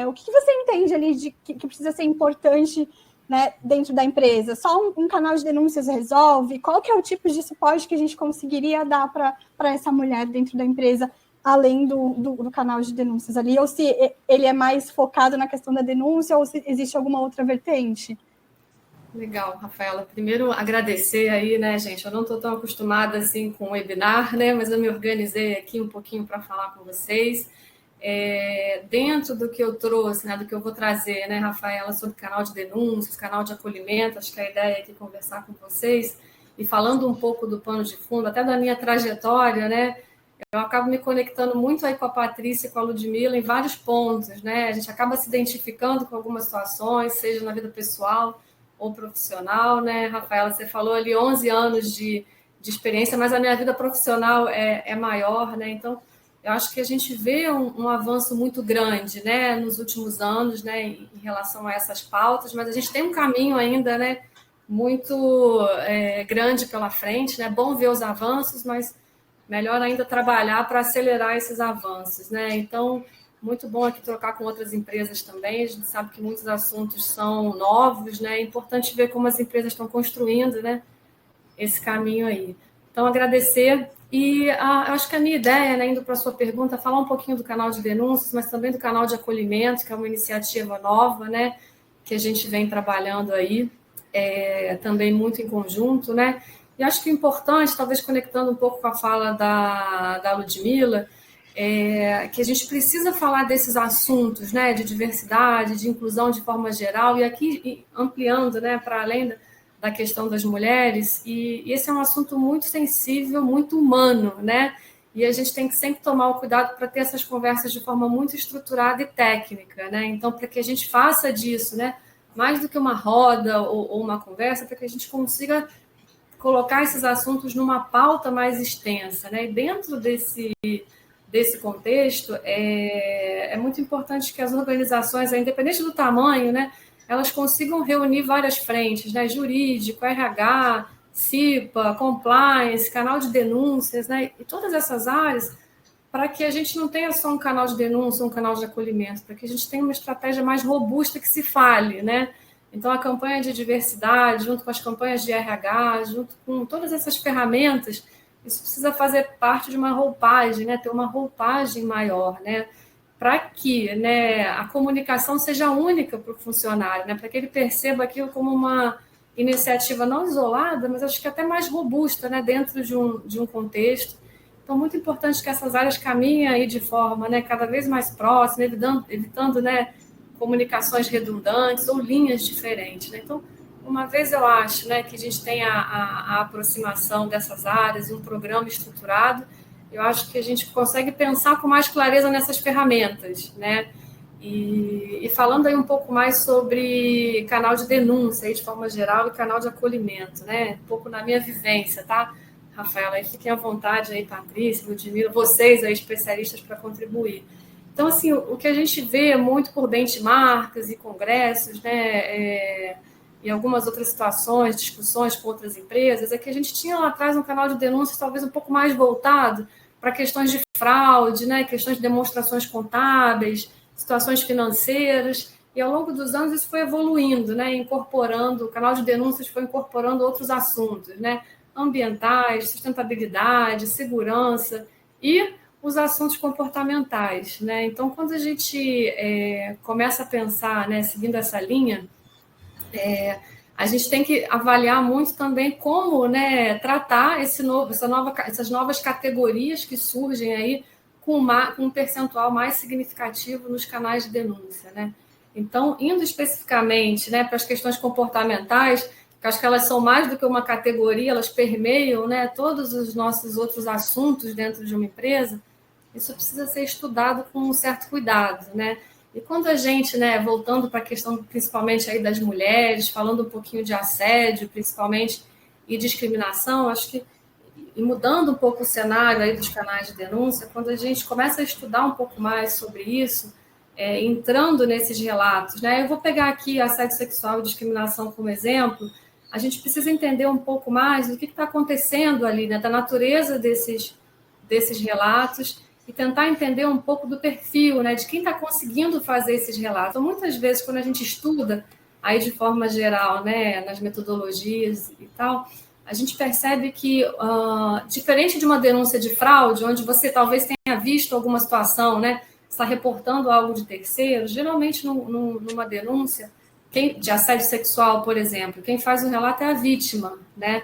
o que você entende ali de que precisa ser importante, né, dentro da empresa? Só um canal de denúncias resolve? Qual que é o tipo de suporte que a gente conseguiria dar para essa mulher dentro da empresa, além do canal de denúncias ali? Ou se ele é mais focado na questão da denúncia, ou se existe alguma outra vertente? Legal, Rafaela. Primeiro, agradecer aí, né, gente? Eu não estou tão acostumada assim com o webinar, né? Mas eu me organizei aqui um pouquinho para falar com vocês. Dentro do que eu trouxe, né, do que eu vou trazer, né, Rafaela, sobre canal de denúncias, canal de acolhimento, acho que a ideia é aqui conversar com vocês, e falando um pouco do pano de fundo, até da minha trajetória, né, eu acabo me conectando muito aí com a Patrícia e com a Ludmila em vários pontos, né, a gente acaba se identificando com algumas situações, seja na vida pessoal ou profissional, né, Rafaela, você falou ali 11 anos de experiência, mas a minha vida profissional é maior, né, então eu acho que a gente vê um avanço muito grande, né, nos últimos anos, né, em relação a essas pautas, mas a gente tem um caminho ainda, né, muito grande pela frente, né? Bom ver os avanços, mas melhor ainda trabalhar para acelerar esses avanços, né? Então, muito bom aqui trocar com outras empresas também. A gente sabe que muitos assuntos são novos, né? É importante ver como as empresas estão construindo, né, esse caminho aí. Então, agradecer. E acho que a minha ideia, né, indo para a sua pergunta, é falar um pouquinho do canal de denúncias, mas também do canal de acolhimento, que é uma iniciativa nova, né, que a gente vem trabalhando aí, também muito em conjunto, né? E acho que o importante, talvez conectando um pouco com a fala da Ludmila, que a gente precisa falar desses assuntos, né, de diversidade, de inclusão de forma geral, e aqui ampliando, né, para além da questão das mulheres, e esse é um assunto muito sensível, muito humano, né? E a gente tem que sempre tomar o cuidado para ter essas conversas de forma muito estruturada e técnica, né? Então, para que a gente faça disso, né, mais do que uma roda ou uma conversa, para que a gente consiga colocar esses assuntos numa pauta mais extensa, né? E dentro desse contexto, é muito importante que as organizações, independente do tamanho, né, elas consigam reunir várias frentes, né, jurídico, RH, CIPA, compliance, canal de denúncias, né, e todas essas áreas, para que a gente não tenha só um canal de denúncia, um canal de acolhimento, para que a gente tenha uma estratégia mais robusta que se fale, né? Então, a campanha de diversidade, junto com as campanhas de RH, junto com todas essas ferramentas, isso precisa fazer parte de uma roupagem, né? Ter uma roupagem maior, né? Para que, né, a comunicação seja única para o funcionário, né? Para que ele perceba aquilo como uma iniciativa não isolada, mas acho que até mais robusta, né? Dentro de um contexto. Então, muito importante que essas áreas caminhem aí de forma, né, cada vez mais próxima, evitando, né, comunicações redundantes ou linhas diferentes, né? Então, uma vez eu acho, né, que a gente tem a aproximação dessas áreas, um programa estruturado, eu acho que a gente consegue pensar com mais clareza nessas ferramentas, né? E falando aí um pouco mais sobre canal de denúncia, aí de forma geral, e canal de acolhimento, né? Um pouco na minha vivência, tá, Rafaela? Aí fiquem à vontade aí, Patrícia, Ludmila, vocês aí, especialistas, para contribuir. Então, assim, o que a gente vê muito por benchmarks e congressos, né, e algumas outras situações, discussões com outras empresas, é que a gente tinha lá atrás um canal de denúncias talvez um pouco mais voltado para questões de fraude, né, questões de demonstrações contábeis, situações financeiras, e ao longo dos anos isso foi evoluindo, né, incorporando, o canal de denúncias foi incorporando outros assuntos, né, ambientais, sustentabilidade, segurança e os assuntos comportamentais, né? Então, quando a gente começa a pensar, né, seguindo essa linha, a gente tem que avaliar muito também como, né, tratar essas novas categorias que surgem aí com um percentual mais significativo nos canais de denúncia, né? Então, indo especificamente, né, para as questões comportamentais, que acho que elas são mais do que uma categoria, elas permeiam, né, todos os nossos outros assuntos dentro de uma empresa. Isso precisa ser estudado com um certo cuidado, né? E quando a gente, né, voltando para a questão principalmente aí das mulheres, falando um pouquinho de assédio, principalmente, e discriminação, acho que, e mudando um pouco o cenário aí dos canais de denúncia, quando a gente começa a estudar um pouco mais sobre isso, entrando nesses relatos, né? Eu vou pegar aqui assédio sexual e discriminação como exemplo. A gente precisa entender um pouco mais do que está acontecendo ali, né, da natureza desses relatos, e tentar entender um pouco do perfil, né, de quem está conseguindo fazer esses relatos. Então, muitas vezes, quando a gente estuda, aí de forma geral, né, nas metodologias e tal, a gente percebe que, diferente de uma denúncia de fraude, onde você talvez tenha visto alguma situação, né, está reportando algo de terceiro, geralmente numa denúncia de assédio sexual, por exemplo, quem faz o relato é a vítima, né?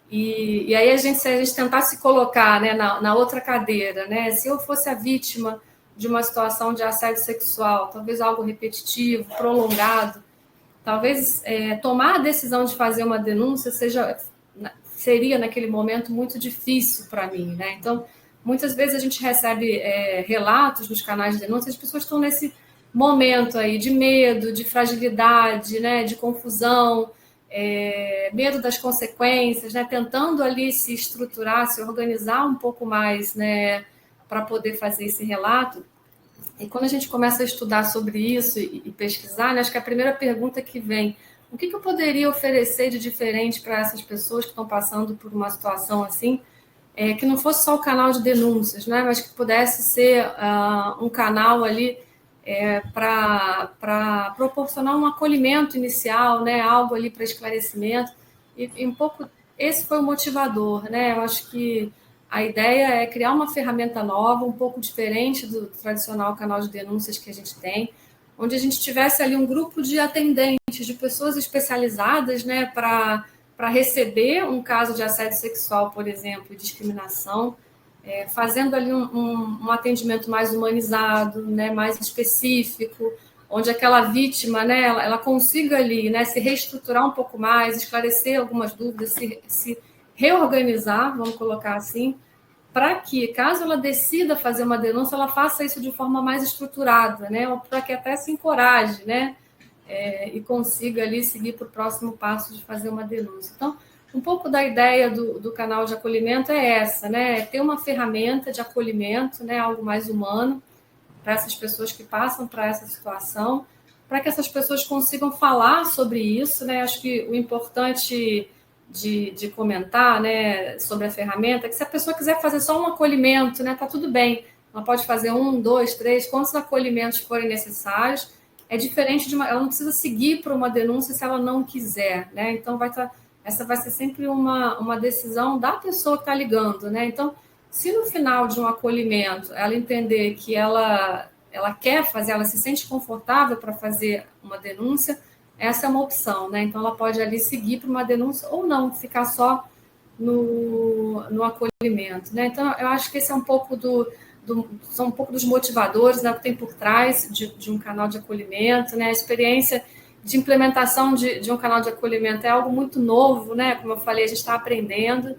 E aí, se a gente tentar se colocar, né, na outra cadeira, né, se eu fosse a vítima de uma situação de assédio sexual, talvez algo repetitivo, prolongado, talvez tomar a decisão de fazer uma denúncia seria, naquele momento, muito difícil para mim, né? Então, muitas vezes a gente recebe relatos nos canais de denúncia, as pessoas estão nesse momento aí de medo, de fragilidade, né, de confusão, medo das consequências, né, tentando ali se estruturar, se organizar um pouco mais, né, para poder fazer esse relato. E quando a gente começa a estudar sobre isso e pesquisar, né, acho que a primeira pergunta que vem o que eu poderia oferecer de diferente para essas pessoas que estão passando por uma situação assim, que não fosse só o canal de denúncias, né, mas que pudesse ser um canal ali para proporcionar um acolhimento inicial, né, algo ali para esclarecimento, e um pouco esse foi o motivador, né, eu acho que a ideia é criar uma ferramenta nova, um pouco diferente do tradicional canal de denúncias que a gente tem, onde a gente tivesse ali um grupo de atendentes, de pessoas especializadas, né, para receber um caso de assédio sexual, por exemplo, e discriminação, fazendo ali um atendimento mais humanizado, né, mais específico, onde aquela vítima, né, ela consiga ali, né, se reestruturar um pouco mais, esclarecer algumas dúvidas, se reorganizar, vamos colocar assim, para que, caso ela decida fazer uma denúncia, ela faça isso de forma mais estruturada, né, para que até se encoraje, né, e consiga ali seguir para o próximo passo de fazer uma denúncia. Então, um pouco da ideia do canal de acolhimento é essa, né? É ter uma ferramenta de acolhimento, né? Algo mais humano para essas pessoas que passam para essa situação, para que essas pessoas consigam falar sobre isso, né? Acho que o importante de comentar, né, sobre a ferramenta é que se a pessoa quiser fazer só um acolhimento, né, tá tudo bem. Ela pode fazer 1, 2, 3, quantos acolhimentos forem necessários. É diferente ela não precisa seguir para uma denúncia se ela não quiser, né? Então essa vai ser sempre uma decisão da pessoa que está ligando, né? Então, se no final de um acolhimento ela entender que ela quer fazer, ela se sente confortável para fazer uma denúncia, essa é uma opção, né? Então ela pode ali seguir para uma denúncia ou não, ficar só no acolhimento, né? Então eu acho que esse é um pouco são um pouco dos motivadores, né, que tem por trás de um canal de acolhimento, né? A experiência de implementação de um canal de acolhimento é algo muito novo, né? Como eu falei, a gente está aprendendo,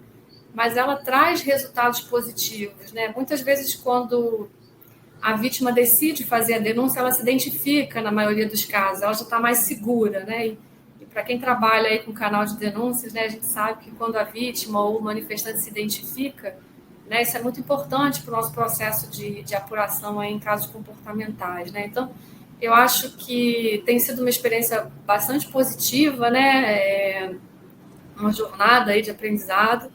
mas ela traz resultados positivos, né? Muitas vezes, quando a vítima decide fazer a denúncia, ela se identifica, na maioria dos casos, ela já está mais segura, né? E para quem trabalha aí com canal de denúncias, né, a gente sabe que quando a vítima ou o manifestante se identifica, né, isso é muito importante para o nosso processo de apuração aí em casos comportamentais, né? Então, eu acho que tem sido uma experiência bastante positiva, né? Uma jornada aí de aprendizado.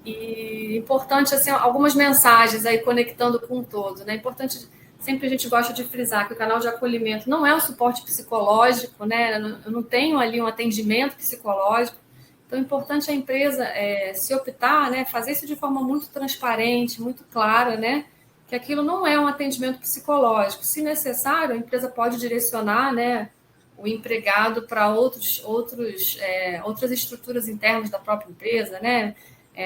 E importante, assim, algumas mensagens aí conectando com o todo, né? Importante, sempre a gente gosta de frisar que o canal de acolhimento não é um suporte psicológico, né? Eu não tenho ali um atendimento psicológico. Então, é importante a empresa se optar, né? Fazer isso de forma muito transparente, muito clara, né? Que aquilo não é um atendimento psicológico. Se necessário, a empresa pode direcionar, né, o empregado para outras estruturas internas da própria empresa, né?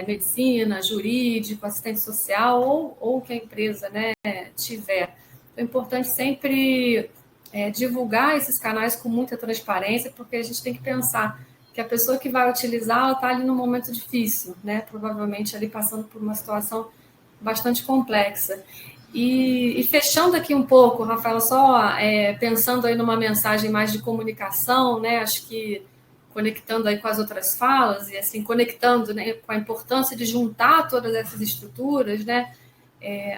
Medicina, jurídico, assistente social ou que a empresa, né, tiver. Então, é importante sempre divulgar esses canais com muita transparência, porque a gente tem que pensar que a pessoa que vai utilizar, ela está ali num momento difícil, né? Provavelmente ali passando por uma situação bastante complexa. E fechando aqui um pouco, Rafaela, só pensando aí numa mensagem mais de comunicação, né? Acho que conectando aí com as outras falas e assim conectando, né, com a importância de juntar todas essas estruturas, né?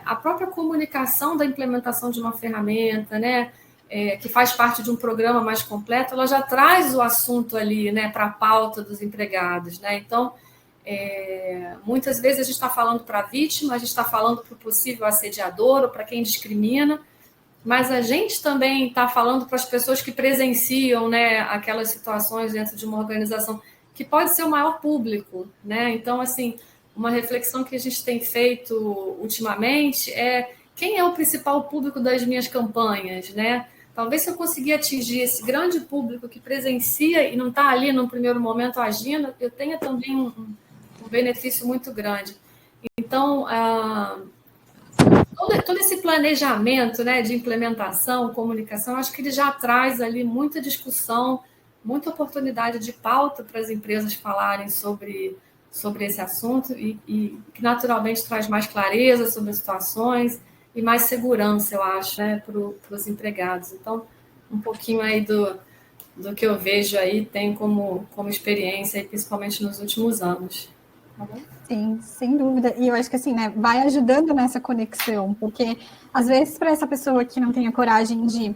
A própria comunicação da implementação de uma ferramenta, né? Que faz parte de um programa mais completo, ela já traz o assunto ali, né, para a pauta dos empregados, né? Então, muitas vezes a gente está falando para a vítima, a gente está falando para o possível assediador ou para quem discrimina, mas a gente também está falando para as pessoas que presenciam, né, aquelas situações dentro de uma organização, que pode ser o maior público, né? Então, assim, uma reflexão que a gente tem feito ultimamente é quem é o principal público das minhas campanhas, né? Talvez se eu conseguir atingir esse grande público que presencia e não está ali no primeiro momento agindo, eu tenha também um benefício muito grande. Então, todo esse planejamento, né, de implementação, comunicação, acho que ele já traz ali muita discussão, muita oportunidade de pauta para as empresas falarem sobre esse assunto e que naturalmente traz mais clareza sobre as situações e mais segurança, eu acho, né, para os empregados. Então, um pouquinho aí do que eu vejo aí, tem como experiência, principalmente nos últimos anos. Tá bom? Sim, sem dúvida. E eu acho que assim, né, vai ajudando nessa conexão, porque às vezes para essa pessoa que não tem a coragem de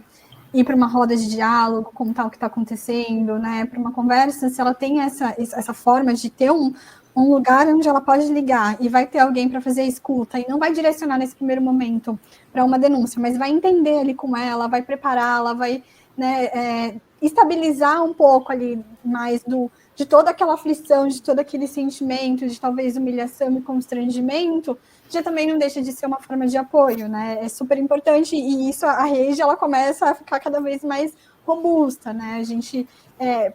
ir para uma roda de diálogo, contar o que está acontecendo, né? Para uma conversa, se ela tem essa forma de ter um lugar onde ela pode ligar e vai ter alguém para fazer a escuta, e não vai direcionar nesse primeiro momento para uma denúncia, mas vai entender ali com ela, vai prepará-la, vai, né, estabilizar um pouco ali mais de toda aquela aflição, de todo aquele sentimento, de talvez humilhação e constrangimento, já também não deixa de ser uma forma de apoio, né? É super importante, e isso, a rede, ela começa a ficar cada vez mais robusta, né? A gente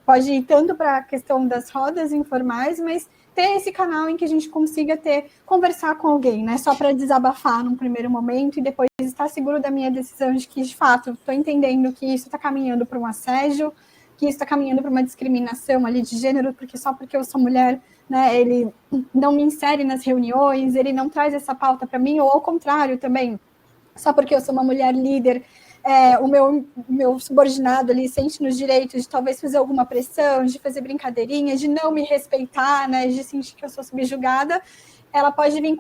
pode ir tanto para a questão das rodas informais, mas ter esse canal em que a gente consiga conversar com alguém, né? Só para desabafar num primeiro momento e depois estar seguro da minha decisão de que, de fato, estou entendendo que isso está caminhando para um assédio, que isso está caminhando para uma discriminação ali de gênero, porque só porque eu sou mulher, né, ele não me insere nas reuniões, ele não traz essa pauta para mim, ou ao contrário também, só porque eu sou uma mulher líder, o meu subordinado ali sente nos direitos de talvez fazer alguma pressão, de fazer brincadeirinha, de não me respeitar, né, de sentir que eu sou subjugada, ela pode vir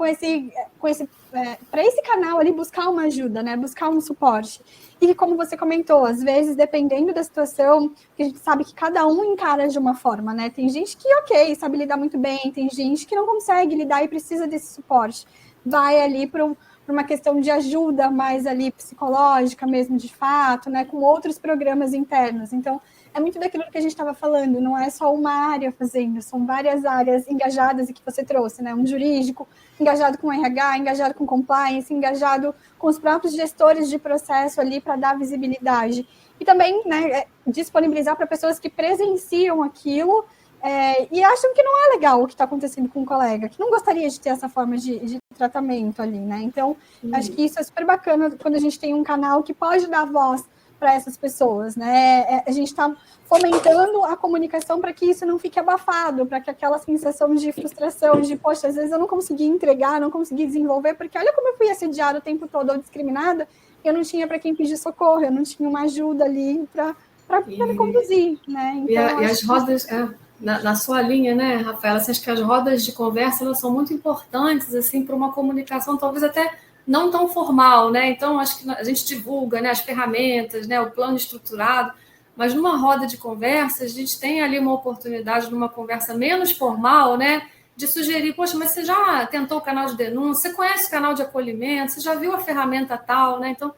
para esse canal ali buscar uma ajuda, né, buscar um suporte. E como você comentou, às vezes, dependendo da situação, que a gente sabe que cada um encara de uma forma, né? Tem gente que, ok, sabe lidar muito bem, tem gente que não consegue lidar e precisa desse suporte. Vai ali para uma questão de ajuda mais ali psicológica mesmo, de fato, né? Com outros programas internos. Então, é muito daquilo que a gente estava falando, não é só uma área fazendo, são várias áreas engajadas e que você trouxe, né? Um jurídico engajado com RH, engajado com compliance, engajado com os próprios gestores de processo ali para dar visibilidade. E também, né, disponibilizar para pessoas que presenciam aquilo e acham que não é legal o que está acontecendo com um colega, que não gostaria de ter essa forma de tratamento ali, né? Então, acho que isso é super bacana quando a gente tem um canal que pode dar voz para essas pessoas, né? A gente está fomentando a comunicação para que isso não fique abafado, para que aquela sensação de frustração, de, poxa, às vezes eu não consegui entregar, não consegui desenvolver, porque olha como eu fui assediada o tempo todo ou discriminada, eu não tinha para quem pedir socorro, eu não tinha uma ajuda ali para me conduzir, né? Então, e as rodas, na sua linha, né, Rafaela, você acha que as rodas de conversa, elas são muito importantes, assim, para uma comunicação, talvez até não tão formal, né? Então, acho que a gente divulga, né, as ferramentas, né, o plano estruturado, mas numa roda de conversa, a gente tem ali uma oportunidade, numa conversa menos formal, né, de sugerir, poxa, mas você já tentou o canal de denúncia, você conhece o canal de acolhimento, você já viu a ferramenta tal, né? Então,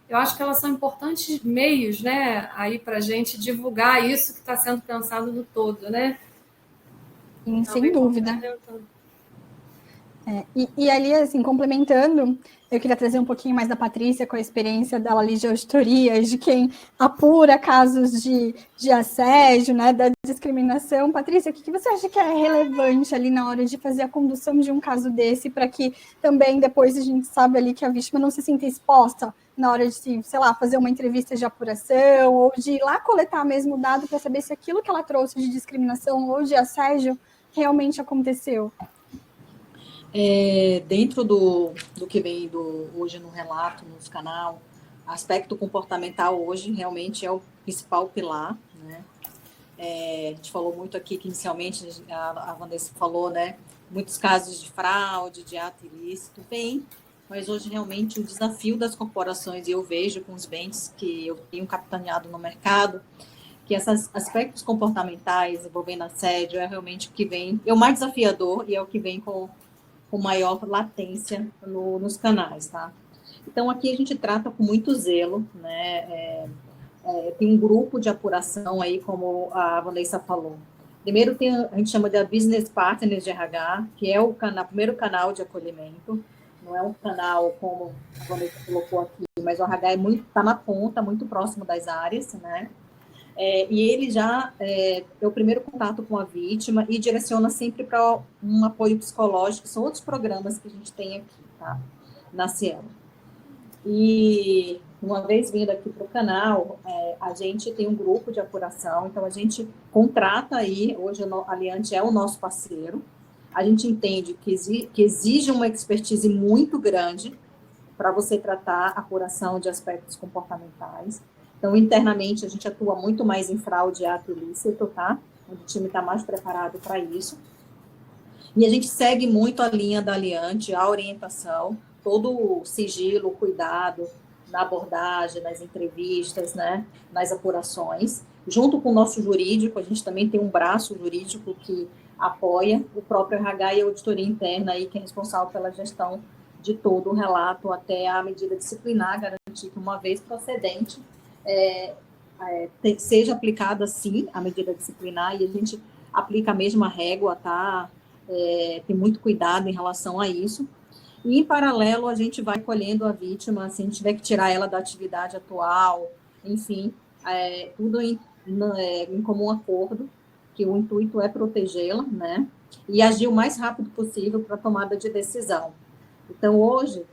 eu acho que elas são importantes meios, né, aí para a gente divulgar isso que está sendo pensado no todo, né? Sim, sem dúvida. E ali, assim, complementando, eu queria trazer um pouquinho mais da Patrícia com a experiência dela ali de auditoria, de quem apura casos de assédio, né, da discriminação. Patrícia, o que você acha que é relevante ali na hora de fazer a condução de um caso desse, para que também depois a gente sabe ali que a vítima não se sinta exposta na hora de, sei lá, fazer uma entrevista de apuração, ou de ir lá coletar mesmo o dado para saber se aquilo que ela trouxe de discriminação ou de assédio realmente aconteceu? Dentro do que vem hoje no relato, no canal, aspecto comportamental hoje realmente é o principal pilar, né? A gente falou muito aqui que inicialmente a Vanessa falou, né? Muitos casos de fraude, de ato ilícito, mas hoje realmente o desafio das corporações, e eu vejo com os bens que eu tenho capitaneado no mercado, que esses aspectos comportamentais envolvendo assédio é realmente o que vem, é o mais desafiador e é o que vem com maior latência nos canais, tá? Então, aqui a gente trata com muito zelo, né? Tem um grupo de apuração aí, como a Vanessa falou. Primeiro, a gente chama de Business Partners de RH, que é o primeiro canal de acolhimento. Não é um canal como a Vanessa colocou aqui, mas o RH está na ponta, muito próximo das áreas, né? E ele já é o primeiro contato com a vítima e direciona sempre para um apoio psicológico. São outros programas que a gente tem aqui, tá? Na Cielo. E uma vez vindo aqui para o canal, a gente tem um grupo de apuração, então a gente contrata aí, hoje a Aliante é o nosso parceiro, a gente entende que exige uma expertise muito grande para você tratar a apuração de aspectos comportamentais. Então, internamente, a gente atua muito mais em fraude e ato ilícito, tá? O time está mais preparado para isso. E a gente segue muito a linha da Aliante, a orientação, todo o sigilo, o cuidado, na abordagem, nas entrevistas, né, nas apurações. Junto com o nosso jurídico, a gente também tem um braço jurídico que apoia o próprio RH e a auditoria interna, aí, que é responsável pela gestão de todo o relato até a medida disciplinar, garantir que, uma vez procedente, seja aplicada, sim, a medida disciplinar, e a gente aplica a mesma régua, tá? Tem muito cuidado em relação a isso. E, em paralelo, a gente vai colhendo a vítima, se a gente tiver que tirar ela da atividade atual, enfim, tudo em comum acordo, que o intuito é protegê-la, né? E agir o mais rápido possível para a tomada de decisão. Então, hoje,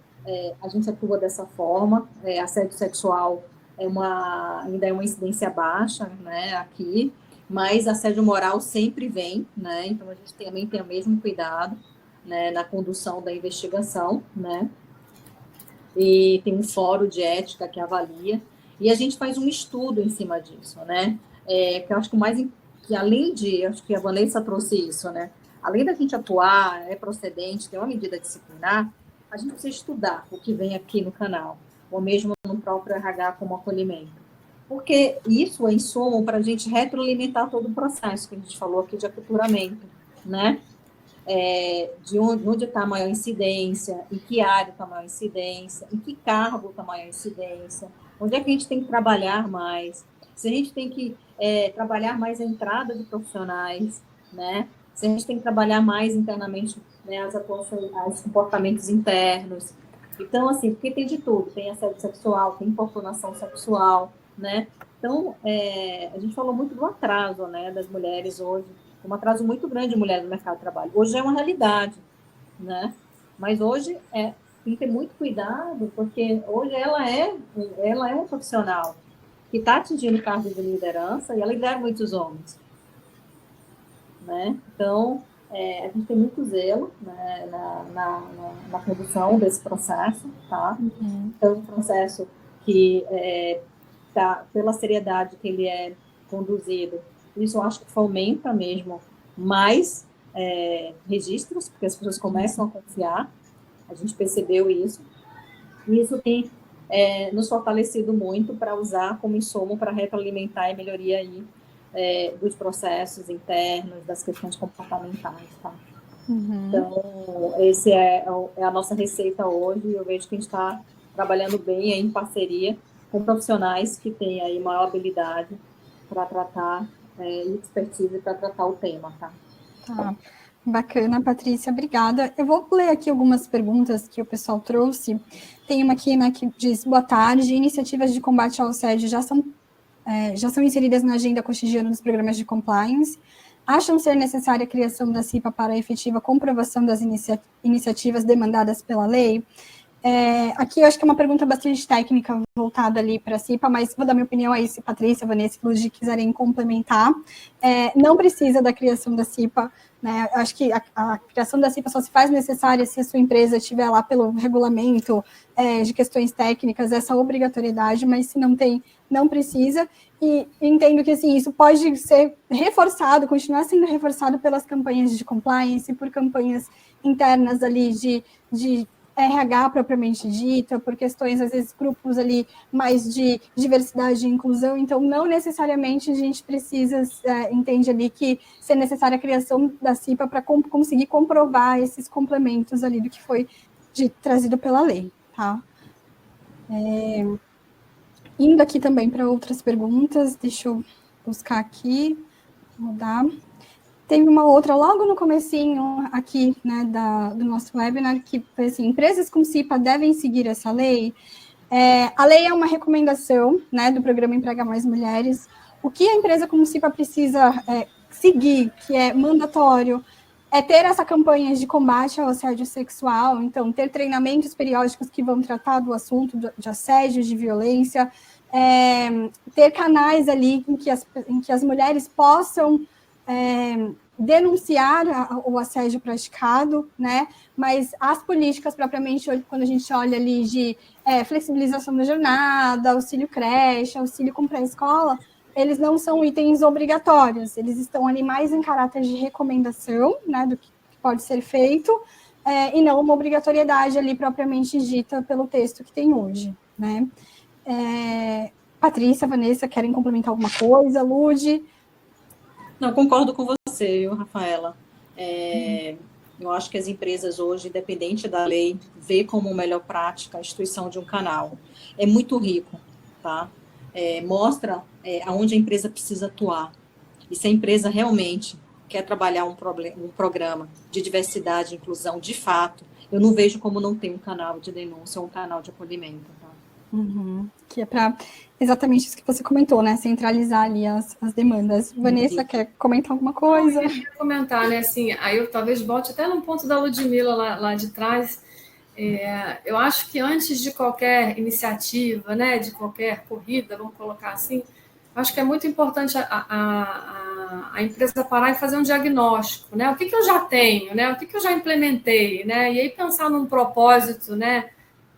a gente atua dessa forma, assédio sexual ainda é uma incidência baixa, né, aqui, mas assédio moral sempre vem, né, então a gente também tem o mesmo cuidado, né, na condução da investigação, né, e tem um fórum de ética que avalia, e a gente faz um estudo em cima disso, né, que eu acho que além de, acho que a Vanessa trouxe isso, né, além da gente atuar, procedente, ter uma medida disciplinar, a gente precisa estudar o que vem aqui no canal, ou mesmo no próprio RH como acolhimento. Porque isso é insumo para a gente retroalimentar todo o processo que a gente falou aqui de aculturamento, né? De onde está a maior incidência, em que área está a maior incidência, em que cargo está a maior incidência, onde é que a gente tem que trabalhar mais, se a gente tem que trabalhar mais a entrada de profissionais, né? Se a gente tem que trabalhar mais internamente, né, os comportamentos internos. Então, assim, porque tem de tudo, tem assédio sexual, tem importunação sexual, né? Então, a gente falou muito do atraso, né, das mulheres hoje, um atraso muito grande de mulheres no mercado de trabalho. Hoje é uma realidade, né? Mas hoje tem que ter muito cuidado, porque hoje ela é uma profissional que está atingindo cargos de liderança e ela lidera muitos homens, né? Então, a gente tem muito zelo, né, na condução desse processo, tá? Uhum. Então, um processo que, pela seriedade que ele é conduzido, isso eu acho que fomenta mesmo mais registros, porque as pessoas começam a confiar, a gente percebeu isso, e isso tem nos fortalecido muito para usar como insumo para retroalimentar a melhoria aí dos processos internos, das questões comportamentais, tá? Uhum. Então, esse é a nossa receita hoje, e eu vejo que a gente está trabalhando bem aí em parceria com profissionais que têm aí maior habilidade para tratar, e expertise para tratar o tema, tá? Tá. Bacana, Patrícia, obrigada. Eu vou ler aqui algumas perguntas que o pessoal trouxe. Tem uma aqui, né, que diz: boa tarde, iniciativas de combate ao assédio já são inseridas na agenda cotidiana dos programas de compliance. Acham ser necessária a criação da CIPA para a efetiva comprovação das iniciativas demandadas pela lei? Aqui eu acho que é uma pergunta bastante técnica voltada ali para a CIPA, mas vou dar minha opinião aí se Patrícia, Vanessa e Luigi quiserem complementar. Não precisa da criação da CIPA, né? Eu acho que a criação da CIPA só se faz necessária se a sua empresa estiver lá pelo regulamento de questões técnicas, essa obrigatoriedade, mas se não tem, não precisa. E entendo que assim, isso pode ser reforçado, continuar sendo reforçado pelas campanhas de compliance, por campanhas internas ali de RH propriamente dita, por questões, às vezes, grupos ali mais de diversidade e inclusão, então não necessariamente a gente precisa, entende ali que ser necessária a criação da CIPA para conseguir comprovar esses complementos ali do que foi trazido pela lei, tá? Indo aqui também para outras perguntas, deixa eu buscar aqui, mudar. Teve uma outra logo no comecinho aqui, né, do nosso webinar, que foi assim: empresas com CIPA devem seguir essa lei? A lei é uma recomendação, né, do programa Emprega Mais Mulheres. O que a empresa com CIPA precisa seguir, que é mandatório, é ter essa campanha de combate ao assédio sexual, então ter treinamentos periódicos que vão tratar do assunto de assédio, de violência, ter canais ali em que as mulheres possam denunciar o assédio praticado, né? Mas as políticas propriamente, quando a gente olha ali de flexibilização da jornada, auxílio creche, auxílio com pré-escola, eles não são itens obrigatórios, eles estão ali mais em caráter de recomendação, né, do que pode ser feito, e não uma obrigatoriedade ali propriamente dita pelo texto que tem hoje, né? Patrícia, Vanessa, querem complementar alguma coisa? Lude? Não, concordo com você, viu, Rafaela? Eu acho que as empresas hoje, independente da lei, vê como melhor prática a instituição de um canal. É muito rico, tá? Mostra aonde a empresa precisa atuar. E se a empresa realmente quer trabalhar um programa de diversidade e inclusão de fato, eu não vejo como não ter um canal de denúncia ou um canal de acolhimento. Tá? Que é para exatamente isso que você comentou, né? Centralizar ali as demandas. Vanessa, quer comentar alguma coisa? Eu queria comentar, né? Assim, aí eu talvez volte até num ponto da Ludmilla lá de trás. Eu acho que antes de qualquer iniciativa, né, de qualquer corrida, vamos colocar assim, acho que é muito importante a empresa parar e fazer um diagnóstico, né? O que eu já tenho, né? O que eu já implementei, né? E aí pensar num propósito, né,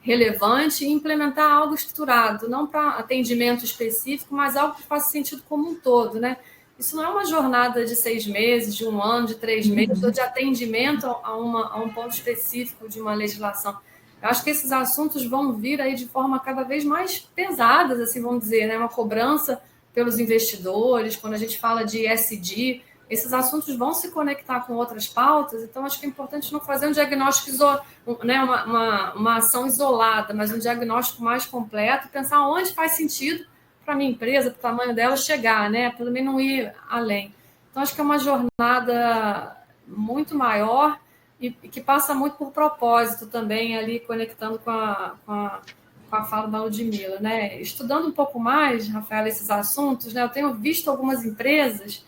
relevante e implementar algo estruturado, não para atendimento específico, mas algo que faça sentido como um todo, né? Isso não é uma jornada de 6 meses, de 1 ano, de 3 meses, ou de atendimento a um ponto específico de uma legislação. Eu acho que esses assuntos vão vir aí de forma cada vez mais pesadas, assim, vamos dizer, né? Uma cobrança pelos investidores, quando a gente fala de ESG, esses assuntos vão se conectar com outras pautas, então acho que é importante não fazer um diagnóstico, né, uma ação isolada, mas um diagnóstico mais completo, pensar onde faz sentido para a minha empresa, para o tamanho dela chegar, né, pelo menos não ir além. Então acho que é uma jornada muito maior e que passa muito por propósito também, ali conectando com a fala da Ludmilla, né? Estudando um pouco mais, Rafael, esses assuntos, né, eu tenho visto algumas empresas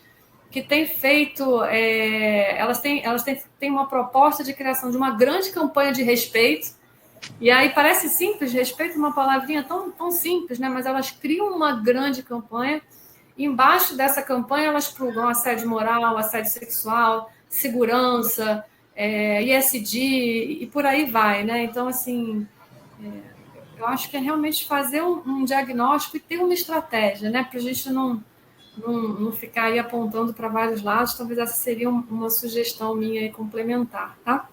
que têm feito, elas têm uma proposta de criação de uma grande campanha de respeito, e aí parece simples, respeito é uma palavrinha tão, tão simples, né? Mas elas criam uma grande campanha, e embaixo dessa campanha elas plugam assédio moral, assédio sexual, segurança, ESG, e por aí vai, né? Então, assim, eu acho que é realmente fazer um diagnóstico e ter uma estratégia, né? Para a gente não ficar aí apontando para vários lados. Talvez essa seria uma sugestão minha aí complementar, tá?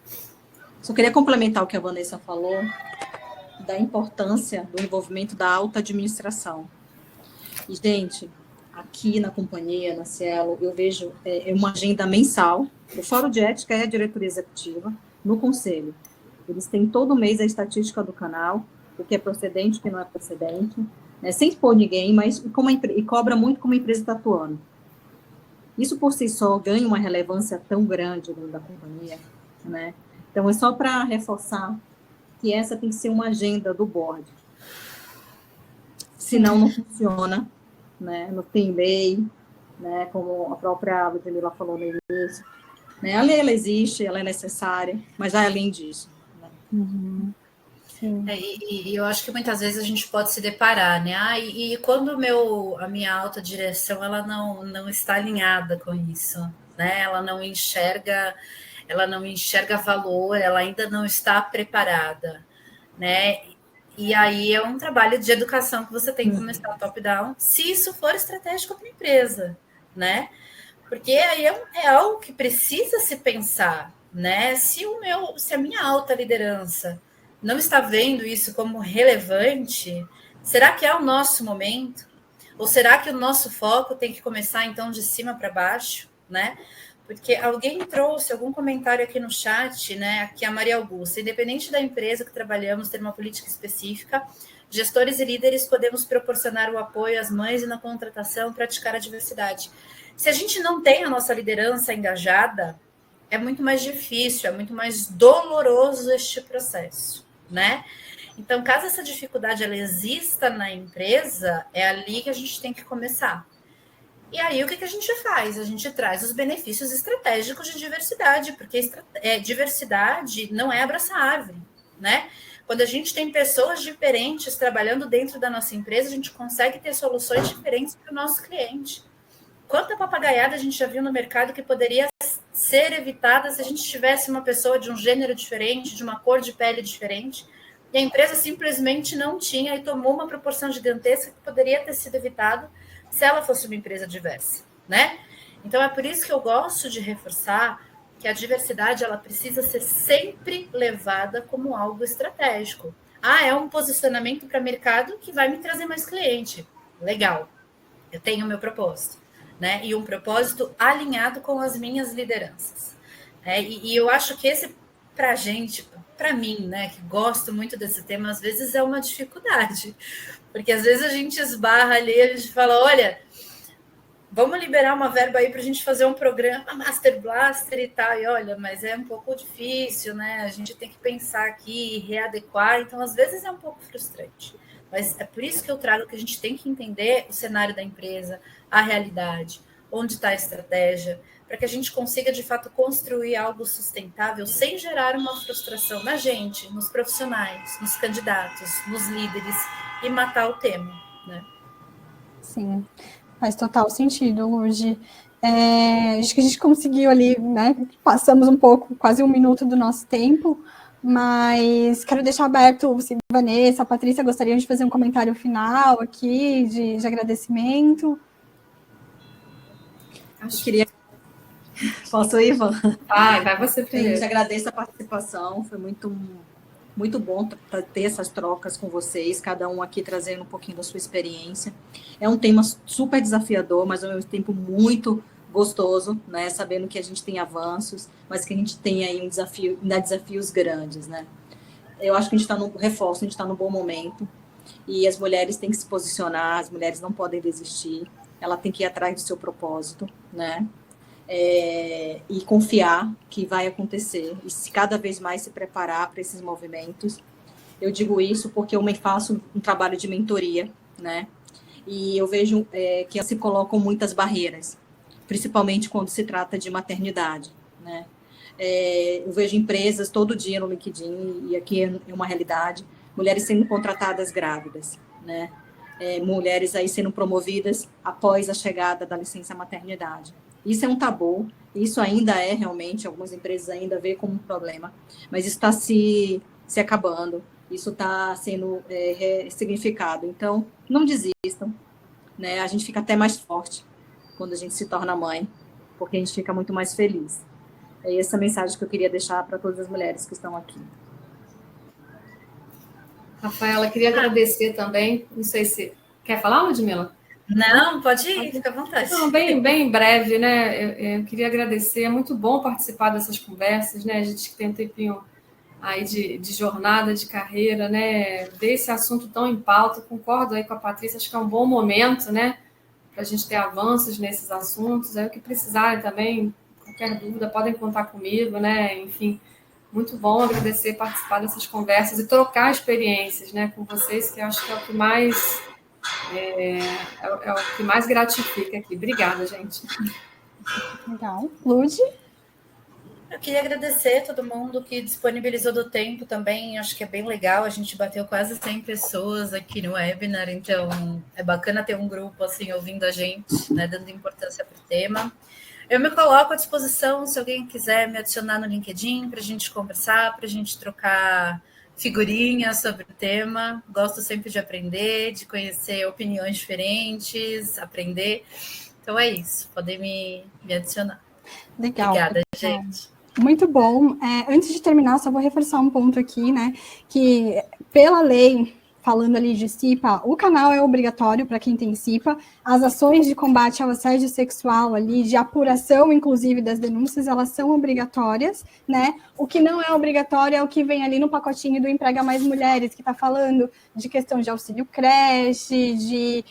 Só queria complementar o que a Vanessa falou, da importância do envolvimento da alta administração. E, gente, aqui na companhia, na Cielo, eu vejo uma agenda mensal, o Fórum de Ética é a diretoria executiva, no conselho. Eles têm todo mês a estatística do canal, o que é procedente, o que não é procedente, né, sem expor ninguém, mas e cobra muito como a empresa está atuando. Isso por si só ganha uma relevância tão grande dentro da companhia, né? Então, é só para reforçar que essa tem que ser uma agenda do board. Senão, não funciona, né? Não tem lei, né? Como a própria Ludmilla falou no início. Né? A lei, ela existe, ela é necessária, mas vai além disso. Né? E eu acho que muitas vezes a gente pode se deparar, né? E quando a minha alta direção ela não está alinhada com isso, né? Ela não enxerga valor, ela ainda não está preparada, né? E aí é um trabalho de educação que você tem que começar top-down, se isso for estratégico para a empresa, né? Porque aí é algo que precisa se pensar, né? Se a minha alta liderança não está vendo isso como relevante, será que é o nosso momento? Ou será que o nosso foco tem que começar, então, de cima para baixo, né? Porque alguém trouxe algum comentário aqui no chat, né? Aqui a Maria Augusta, independente da empresa que trabalhamos, ter uma política específica, gestores e líderes podemos proporcionar o apoio às mães e na contratação, praticar a diversidade. Se a gente não tem a nossa liderança engajada, é muito mais difícil, é muito mais doloroso este processo, né? Então, caso essa dificuldade ela exista na empresa, é ali que a gente tem que começar. E aí, o que a gente faz? A gente traz os benefícios estratégicos de diversidade, porque diversidade não é abraçar árvore, né? Quando a gente tem pessoas diferentes trabalhando dentro da nossa empresa, a gente consegue ter soluções diferentes para o nosso cliente. Quanta papagaiada a gente já viu no mercado que poderia ser evitada se a gente tivesse uma pessoa de um gênero diferente, de uma cor de pele diferente, e a empresa simplesmente não tinha e tomou uma proporção gigantesca que poderia ter sido evitado se ela fosse uma empresa diversa, né? Então, é por isso que eu gosto de reforçar que a diversidade ela precisa ser sempre levada como algo estratégico. é um posicionamento para mercado que vai me trazer mais cliente. Legal, eu tenho o meu propósito, né? E um propósito alinhado com as minhas lideranças. E eu acho que esse, para a gente, para mim, né, que gosto muito desse tema, às vezes é uma dificuldade, porque às vezes a gente esbarra ali, a gente fala, olha, vamos liberar uma verba aí para a gente fazer um programa Master Blaster e tal, e olha, mas é um pouco difícil, né? A gente tem que pensar aqui, readequar, então às vezes é um pouco frustrante. Mas é por isso que eu trago que a gente tem que entender o cenário da empresa, a realidade, onde está a estratégia, para que a gente consiga, de fato, construir algo sustentável sem gerar uma frustração na gente, nos profissionais, nos candidatos, nos líderes e matar o tema, né? Sim, faz total sentido, Luge. Acho que a gente conseguiu ali, né? Passamos um pouco, quase 1 minuto do nosso tempo, mas quero deixar aberto, se a Vanessa, a Patrícia gostariam de fazer um comentário final aqui, de agradecimento. Eu queria... Posso ir, Ivan? Vai você primeiro. Eu te agradeço a participação, foi muito bom ter essas trocas com vocês, cada um aqui trazendo um pouquinho da sua experiência. É um tema super desafiador, mas ao mesmo tempo muito gostoso, né? Sabendo que a gente tem avanços, mas que a gente tem aí desafios grandes, né? Eu acho que a gente está no reforço, a gente está no bom momento, e as mulheres têm que se posicionar, as mulheres não podem desistir, ela tem que ir atrás do seu propósito, né? E confiar que vai acontecer, e se cada vez mais se preparar para esses movimentos. Eu digo isso porque eu me faço um trabalho de mentoria, né? E eu vejo que se colocam muitas barreiras, principalmente quando se trata de maternidade, né? Eu vejo empresas todo dia no LinkedIn, e aqui é uma realidade, mulheres sendo contratadas grávidas, né? Mulheres aí sendo promovidas após a chegada da licença maternidade. Isso é um tabu, isso ainda é realmente, algumas empresas ainda veem como um problema, mas isso está se acabando, isso está sendo ressignificado. Então, não desistam, né? A gente fica até mais forte quando a gente se torna mãe, porque a gente fica muito mais feliz. É essa mensagem que eu queria deixar para todas as mulheres que estão aqui. Rafaela, queria agradecer também, não sei se... Quer falar, Ludmila? Não, pode ir, fica à vontade. Não, bem breve, né? Eu queria agradecer, é muito bom participar dessas conversas, né? A gente que tem um tempinho aí de jornada, de carreira, né? Ver esse assunto tão em pauta, concordo aí com a Patrícia, acho que é um bom momento, né? Para a gente ter avanços nesses assuntos. Aí o que precisarem também, qualquer dúvida, podem contar comigo, né? Enfim, muito bom agradecer participar dessas conversas e trocar experiências, né? Com vocês, que eu acho que é o que mais... É o que mais gratifica aqui. Obrigada, gente. Legal. Lude? Eu queria agradecer a todo mundo que disponibilizou do tempo também. Acho que é bem legal. A gente bateu quase 100 pessoas aqui no webinar, então é bacana ter um grupo assim ouvindo a gente, né, dando importância para o tema. Eu me coloco à disposição se alguém quiser me adicionar no LinkedIn para a gente conversar, para a gente trocar figurinhas sobre o tema. Gosto sempre de aprender, de conhecer opiniões diferentes, aprender. Então é isso, podem me adicionar. Legal. Obrigada, gente. Muito bom. Antes de terminar, só vou reforçar um ponto aqui, né? Que pela lei, falando ali de CIPA, o canal é obrigatório para quem tem CIPA. As ações de combate ao assédio sexual ali, de apuração, inclusive, das denúncias, elas são obrigatórias, né? O que não é obrigatório é o que vem ali no pacotinho do Emprega Mais Mulheres, que está falando de questão de auxílio creche, de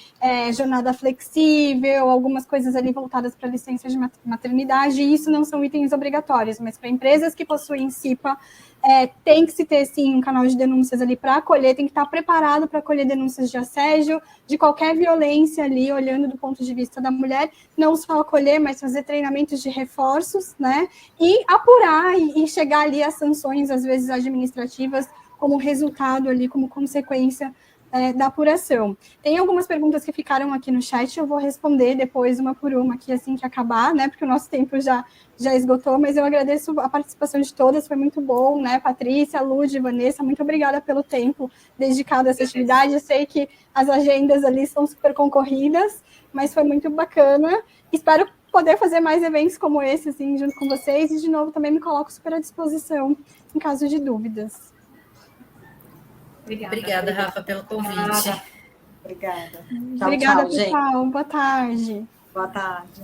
jornada flexível, algumas coisas ali voltadas para licença de maternidade, e isso não são itens obrigatórios, mas para empresas que possuem CIPA, tem que se ter, sim, um canal de denúncias ali para acolher, tem que estar preparado para acolher denúncias de assédio, de qualquer violência ali, olhando do ponto de vista da mulher, não só acolher, mas fazer treinamentos de reforços, né, e apurar e chegar ali às sanções, às vezes administrativas, como resultado ali, como consequência da apuração. Tem algumas perguntas que ficaram aqui no chat, eu vou responder depois uma por uma aqui assim que acabar, né, porque o nosso tempo já esgotou, mas eu agradeço a participação de todas, foi muito bom, né, Patrícia, Lud, Vanessa, muito obrigada pelo tempo dedicado a essa atividade, eu sei que as agendas ali são super concorridas, mas foi muito bacana, espero poder fazer mais eventos como esse, assim, junto com vocês, e de novo também me coloco super à disposição em caso de dúvidas. Obrigada, Rafa, pelo convite. Obrigada. Tchau, Obrigada, tchau, gente. pessoal. Boa tarde. Boa tarde.